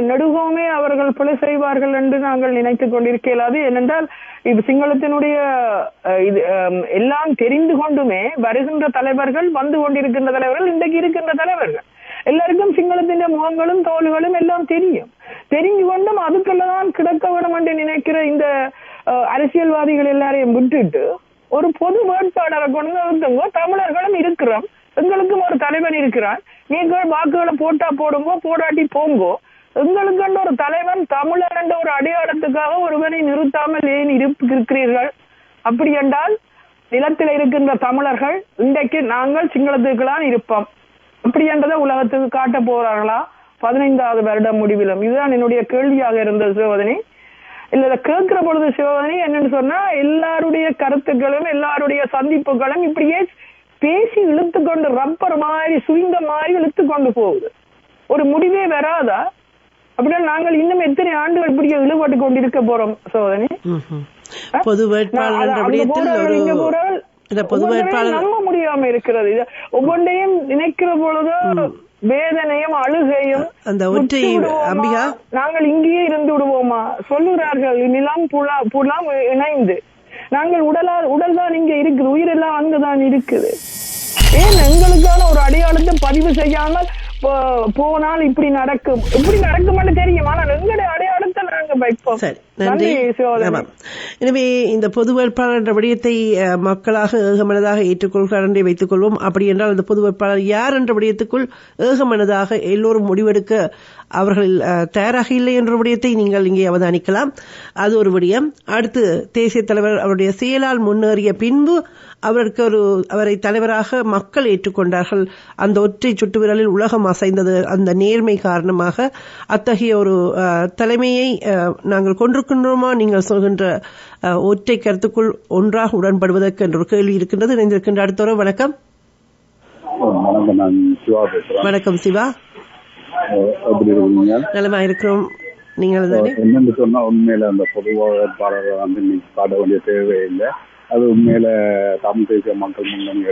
நெடுகோமே அவர்கள் பிழை செய்வார்கள் என்று நாங்கள் நினைத்துக் கொண்டிருக்கலாது. ஏனென்றால் இது சிங்களத்தினுடைய இது எல்லாம் தெரிந்து கொண்டுமே வருகின்ற தலைவர்கள், வந்து கொண்டிருக்கின்ற தலைவர்கள், இன்றைக்கு இருக்கின்ற தலைவர்கள் எல்லாருக்கும் சிங்களத்தின் முகங்களும் தோள்களும் எல்லாம் தெரிஞ்சு கொண்டும் அதுக்குள்ளதான் கிடக்க வேண்டும் என்று நினைக்கிற இந்த அரசியல்வாதிகள் எல்லாரையும் விட்டுட்டு ஒரு பொது வேட்பாளரை கொண்டு வந்துங்க. தமிழர்களும் இருக்கிறோம், எங்களுக்கும் ஒரு தலைவன் இருக்கிறான். நீங்கள் வாக்குகளை போட்டா போடுங்கோ, போடாட்டி போங்கோ. எங்களுக்கு ஒரு தலைவன் தமிழன் என்ற ஒரு அடையாளத்துக்காக ஒருவனை நிறுத்தாமல் ஏன் இருக்கிறீர்கள்? அப்படி என்றால் நிலத்தில் இருக்கின்ற தமிழர்கள் இன்றைக்கு நாங்கள் சிங்களத்துக்கெல்லாம் இருப்போம் அப்படி என்றதை உலகத்துக்கு காட்ட போறார்களா 15வது வருடம் முடிவிலும்? இதுதான் என்னுடைய கேள்வியாக இருந்தது சிவவதனி. இல்ல கேட்கிற பொழுது சிவவதனி என்னன்னு சொன்னா, எல்லாருடைய கருத்துக்களும் எல்லாருடைய சந்திப்புகளும் இப்படியே பேசி இழுத்துக்கொண்டு ரப்பர் மாதிரி சுவிங்க மாதிரி இழுத்து கொண்டு போகுது. ஒரு முடிவே வராதா? அப்படின்னா நாங்கள் இன்னும் எத்தனை ஆண்டுகள் இப்படி இழுபட்டு கொண்டிருக்க போறோம் சோதனை? பொது வேட்பாளர் நம்ப முடியாம இருக்கிறது. ஒவ்வொன்றையும் நினைக்கிற பொழுது வேதனையும் அழுகையும். அந்த ஒற்றை அம்பிகா நாங்கள் இங்கேயே இருந்து விடுவோமா சொல்லுகிறார்கள். நிலம் புலம் இணைந்து நாங்கள் உடல் தான் இங்க இருக்குது, உயிரெல்லாம் அங்குதான் இருக்குது. ஏன் எங்களுக்கான ஒரு அடையாளத்தை பதிவு செய்யாமல் போனால் இப்படி நடக்கும் தெரியும். ஆனால் எங்களுடைய அடையாளத்தை நாங்க வைப்போம். எனவே இந்த பொது வேட்பாளர் என்ற விடயத்தை மக்களாக ஏகமனதாக ஏற்றுக்கொள்கிறார் என்றே வைத்துக் கொள்வோம். அப்படி என்றால் அந்த பொது வேட்பாளர் யார் என்ற விடயத்துக்குள் ஏகமனதாக எல்லோரும் முடிவெடுக்க அவர்கள் தயாராக இல்லை என்ற விடயத்தை நீங்கள் இங்கே அவதானிக்கலாம். அது ஒரு விடயம். அடுத்து தேசிய தலைவர் அவருடைய செயலால் முன்னேறிய பின்பு அவரை தலைவராக மக்கள் ஏற்றுக்கொண்டார்கள். அந்த ஒற்றை சுட்டு விரலில் உலகம் அசைந்தது. அந்த நேர்மை காரணமாக அத்தகைய ஒரு தலைமையை நாங்கள் கொண்டிருக்கின்றோமா? நீங்கள் சொல்கின்ற ஒற்றை கருத்துக்குள் ஒன்றாக உடன்படுவதற்கு என்ற ஒரு கேள்வி இருக்கின்றது. இணைந்திருக்கின்ற அடுத்த வணக்கம். வணக்கம் சிவா, நலமா இருக்கிறோம். நீங்கள் என்னன்னு சொன்னா உண்மையில அந்த பொது வேட்பாளரை வந்து காட்ட வேண்டிய தேவையில்லை. அது உண்மையில தமிழ் தேசிய மக்கள் முன்னணி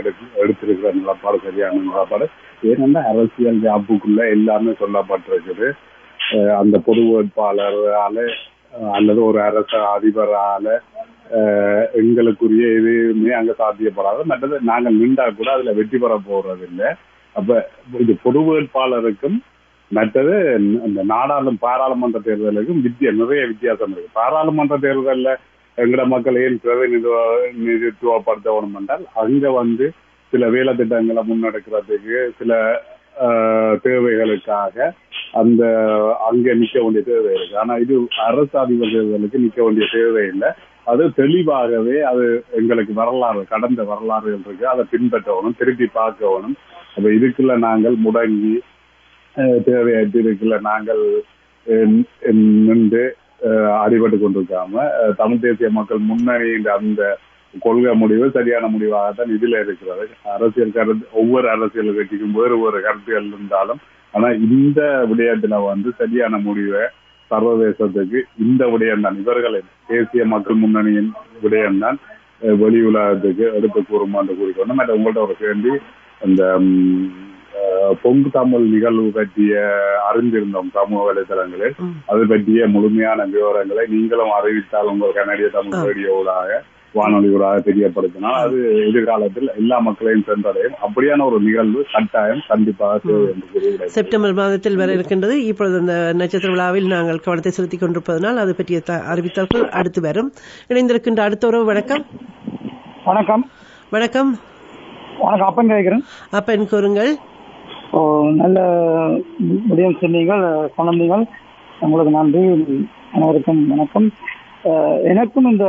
எடுத்திருக்கிற நிலப்பாடு சரியான நிலப்பாடு. ஏனென்றா அரசியல் ஜாப்புக்குள்ள எல்லாமே சொல்லப்பட்டிருக்குது. அந்த பொது வேட்பாளரால அல்லது ஒரு அரசு அதிபரால எங்களுக்குரிய எதுவுமே அங்க சாத்தியப்படாது. மற்றது நாங்கள் நின்றா கூட அதுல வெற்றி பெற போறது இல்லை. அப்ப இது பொது வேட்பாளருக்கும் மற்றது இந்த பாராளுமன்ற தேர்தலுக்கும் நிறைய வித்தியாசம் இருக்கு. பாராளுமன்ற தேர்தலில் எங்கட மக்கள் ஏன் பிரதிநிதித்துவப்படுத்தணும் என்றால் அங்க வந்து சில வேலை திட்டங்களை முன்னெடுக்கிறதுக்கு சில தேவைகளுக்காக அங்க நிக்க வேண்டிய தேவை இருக்கு. ஆனா இது அரசு அதிபர் தேர்தலுக்கு நிக்க வேண்டிய தேவை இல்லை. அது தெளிவாகவே அது எங்களுக்கு கடந்த வரலாறுகள் இருக்கு. அதை பின்பற்றணும், திருப்பி பார்க்கணும். அப்ப இதுக்குள்ள நாங்கள் முடங்கி தேவையாட்டு இதுக்குள்ள நாங்கள் நின்று அடிபட்டு கொண்டிருக்காம தமிழ் தேசிய மக்கள் முன்னணியின் அந்த கொள்கை முடிவு சரியான முடிவாகத்தான் இதுல இருக்கிறது. அரசியல் கருத்து ஒவ்வொரு அரசியல் கட்சிக்கும் வேறு கருத்துகள் இருந்தாலும், ஆனா இந்த விடயத்துல வந்து சரியான முடிவை சர்வதேசத்துக்கு இந்த விடயம்தான், இவர்களின் தேசிய மக்கள் முன்னணியின் விடயம்தான் வெளி உலகத்துக்கு எடுத்து கூறுமான்னு கூறிக்கொண்டு மற்ற உங்கள்கிட்ட ஒரு கேள்வி, இந்த பொங்கு தமிழ் நிகழ்வு பற்றிய அறிந்திருந்தோம் சமூக வலைதளங்களில். அது பற்றிய முழுமையான விவரங்களை நீங்களும் அறிவித்தால் உங்கள் கனடிய தமிழ் ரேடியோவாக வானொலிகளாக தெரியப்படுத்தினால் அது எதிர்காலத்தில் எல்லா மக்களையும் சென்றடையும். அப்படியான ஒரு நிகழ்வு கட்டாயம் கண்டிப்பாக தேவை என்று கூறுகிறேன். செப்டம்பர் மாதத்தில் வர இருக்கின்றது. இப்பொழுது அந்த நட்சத்திர விழாவில் நாங்கள் கவனத்தை செலுத்திக் கொண்டிருப்பதனால் அது பற்றிய அறிவித்தார்கள் அடுத்து வரும். இணைந்திருக்கின்ற அடுத்த ஒரு வணக்கம். வணக்கம். வணக்கம். வணக்கம். அப்பன் கேட்கிறேன். அப்பன் கூறுங்கள். நல்ல விடயம் சொன்னீங்கள், சொன்னீங்கள். உங்களுக்கு நன்றி. அனைவருக்கும் வணக்கம். எனக்கும் இந்த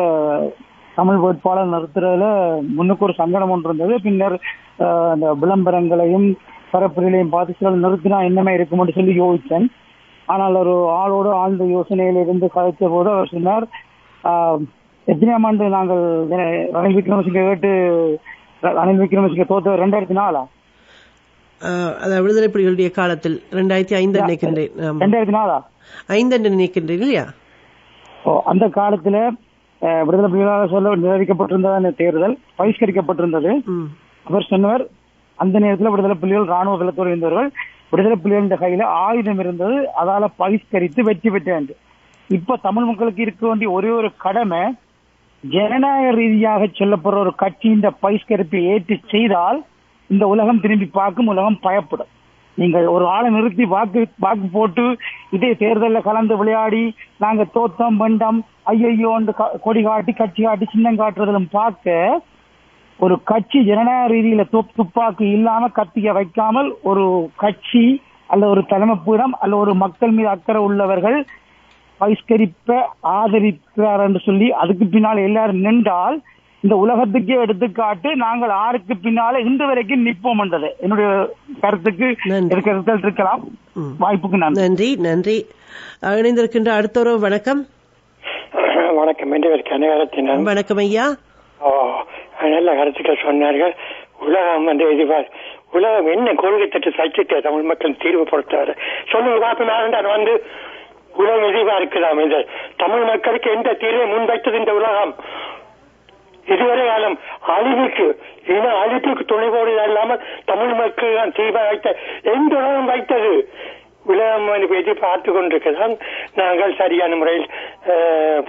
தமிழ் வேட்பாளர் நிறுத்துறதுல முன்னுக்கு ஒரு சங்கடம் ஒன்று இருந்தது. பின்னர் அந்த விளம்பரங்களையும் பரப்புரைகளையும் பார்த்து சில நிறுத்தினா என்னமே இருக்கும்னு சொல்லி யோசித்தேன். ஆனால் ஒரு ஆளோடு ஆழ்ந்த யோசனையில இருந்து கதைச்ச போது அவர் சொன்னார், எத்தனையாம் ஆண்டு நாங்கள் ரணில் விக்ரமசிங்க தோத்த 2004 விடுதலை புலிகளுடைய காலத்தில் 2005 நினைக்கின்றேன். 2004 நினைக்கின்றேன் இல்லையா? அந்த காலத்துல விடுதலை புலிகளாக சொல்ல நிர்வகிக்கப்பட்டிருந்த தேர்தல் பகிஷ்கரிக்கப்பட்டிருந்தது. அவர் சொன்னவர், அந்த நேரத்தில் விடுதலை புலிகள் ராணுவ பலத்தோடு இருந்தவர்கள், விடுதலை புலிகளின் கையில ஆயுதம் இருந்தது, அதால பகிஷ்கரித்து வெற்றி பெற்றேன். இப்ப தமிழ் மக்களுக்கு இருக்க வேண்டிய ஒரே ஒரு கடமை, ஜனநாயக ரீதியாக சொல்லப்படுற ஒரு கட்சியின் பகிஷ்கரிப்பை ஏற்று செய்தால் இந்த உலகம் திரும்பி பார்க்கும், உலகம் பயப்படும். நீங்கள் ஒரு ஆளை நிறுத்தி வாக்கு போட்டு இதே தேர்தலில் கலந்து விளையாடி நாங்க தோத்தம் வெண்டம் ஐயோ கொடி காட்டி கட்சி காட்டி சின்னம் காட்டுறதும் பார்க்க, ஒரு கட்சி ஜனநாயக ரீதியில துப்பாக்கி இல்லாம கத்திய வைக்காமல் ஒரு கட்சி அல்ல ஒரு தலைமைப்பீடம் அல்ல ஒரு மக்கள் மீது அக்கறை உள்ளவர்கள் பகிஷ்கரிப்ப ஆதரிக்கிறார் என்று சொல்லி அதுக்கு பின்னால் எல்லாரும் நின்றால் இந்த உலகத்துக்கே எடுத்துக்காட்டு நாங்கள் ஆருக்கு பின்னால இன்று வரைக்கும் நிற்போம் என்றது என்னுடைய கருத்துக்கு இருக்கலாம். வாய்ப்புக்கு நன்றி. நன்றி. இணைந்திருக்கின்ற அடுத்த ஒரு வணக்கம். வணக்கம். வணக்கம் ஐயா. நல்ல கருத்துக்கள் சொன்னார்கள். உலகம் வந்து உலகம் என்ன கொள்கை தட்டு சைக்கிட்ட தமிழ் மக்கள் தீர்வு பொறுத்தவரை சொல்லுங்க பார்ப்போம். வந்து உலகம் எதிர்பார்க்கலாம். இந்த தமிழ் மக்களுக்கு எந்த தீர்வை முன்வைத்தது இந்த உலகம்? இதுவரை காலம் அழிவுக்கு அழிப்புக்கு துணை போடுவது இல்லாமல் தமிழ் மக்கள் தான் தீர்வை வைத்த எந்த உலகம் வைத்தது? உலகம் எதிர்பார்த்து கொண்டிருக்கிறதான். நாங்கள் சரியான முறையில்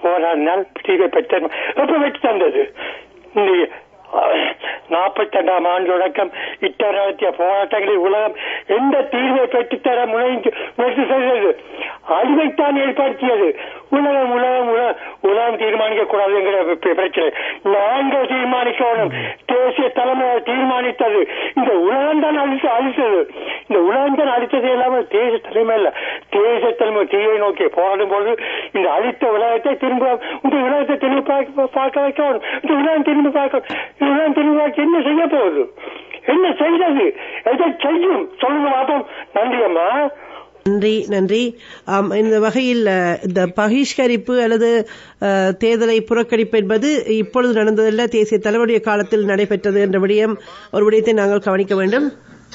போராடினால் தீர்வை பெற்ற எப்ப பெற்று தந்தது? 42ஆம் ஆண்டு தொடக்கம் இத்தகைய போராட்டங்களில் உலகம் எந்த தீர்வை பெற்றுத்தர முயற்சி செய்தது? அழிவைத்தான் ஏற்படுத்தியது. உலகம் தீர்மானிக்க கூடாது என்கிற பிரச்சனை நாங்கள் தீர்மானிக்கணும். தேசிய தலைமை தீர்மானித்தது. இந்த உலகம் தான் அழித்தது. இந்த உலகம் தான் அழித்தது இல்லாமல் தேசிய தலைமை இல்ல. தேசிய தலைமை தீர்வை நோக்கி போராடும் போது இந்த அழித்த உலகத்தை திரும்ப இந்த உலகத்தை திரும்பி பார்க்க வைக்கணும். இந்த உலகம் திரும்பி பார்க்க என்ன செய்ய போகுது? என்ன செய்தது? எதை செய்யும்? சொல்லுங்க பாப்போம். நன்றி அம்மா. நன்றி. இந்த வகையில் இந்த பகிஷ்கரிப்பு அல்லது தேர்தலை புறக்கணிப்பு என்பது இப்பொழுது நடந்ததல்ல, தேசிய தலைவருடைய காலத்தில் நடைபெற்றது என்ற ஒரு விடயத்தை நாங்கள் கவனிக்க வேண்டும்.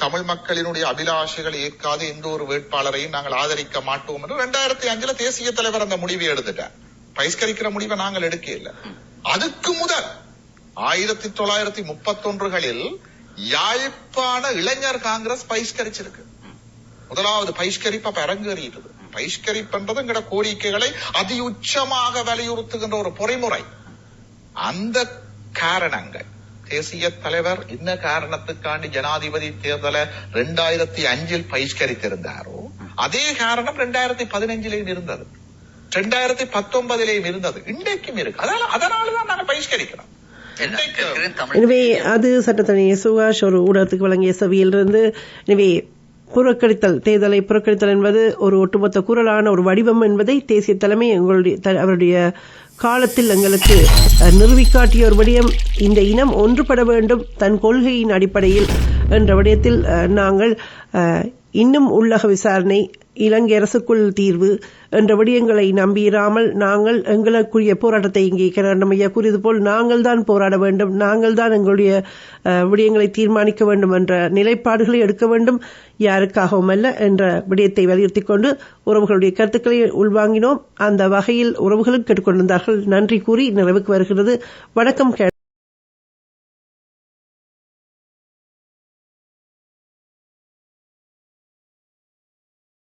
தமிழ் மக்களினுடைய அபிலாஷைகள் ஏற்காத எந்த ஒரு வேட்பாளரையும் நாங்கள் ஆதரிக்க மாட்டோம் என்று 2005 தேசிய தலைவர் அந்த முடிவை எடுத்துட்டார். பகிஷ்கரிக்கிற முடிவை நாங்கள் எடுக்க இல்லை. அதுக்கு முதல் 1931களில் யாழ்ப்பாண இளைஞர் காங்கிரஸ் பகிஷ்கரிச்சிருக்கு. முதலாவது பகிஷ்கரிப்பு அப்ப அரங்கேறியது. பகிஷ்கரிப்புன்றது எங்கட கோரிக்கைகளை அதி உச்சமாக வலியுறுத்துகின்ற ஒரு பொறிமுறை. அந்த காரணங்கள் தேசிய தலைவர் என்ன காரணத்துக்காண்டி ஜனாதிபதி தேர்தலை 2005 பகிஷ்கரித்திருந்தாரோ அதே காரணம் 2015 இருந்தது, 2019 இருந்தது, இன்றைக்கும் இருக்கு. அதனாலதான் நாங்கள் பகிஷ்கரிக்கிறோம். எனவே அது சட்டத்தரணி சுகாஷ் ஒரு ஊடகத்துக்கு வழங்கிய செவியிலிருந்து. எனவே தேர்தலை புறக்கணித்தல் என்பது ஒரு ஒட்டுமொத்த குரலான ஒரு வடிவம் என்பதை தேசிய தலைமை அவருடைய காலத்தில் எங்களுக்கு நிறுவிக்காட்டிய ஒரு விடயம். இந்த இனம் ஒன்றுபட வேண்டும் தன் கொள்கையின் அடிப்படையில் என்ற விடயத்தில் நாங்கள் இன்னும் உள்ளக விசாரணை, இலங்கை அரசுக்குள் தீர்வு என்ற விடயங்களை நம்பியிராமல் நாங்கள் எங்களுக்குரிய போராட்டத்தை இங்கே கரண்டமையா கூறியது போல் நாங்கள் தான் போராட வேண்டும், நாங்கள் தான் எங்களுடைய விடயங்களை தீர்மானிக்க வேண்டும் என்ற நிலைப்பாடுகளை எடுக்க வேண்டும், யாருக்காகவும் அல்ல என்ற விடயத்தை வலியுறுத்திக் கொண்டு உறவுகளுடைய கருத்துக்களை உள்வாங்கினோம். அந்த வகையில் உறவுகளும் கேட்டுக்கொண்டிருந்தார்கள். நன்றி கூறி நிறைவுக்கு வருகிறது. வணக்கம்.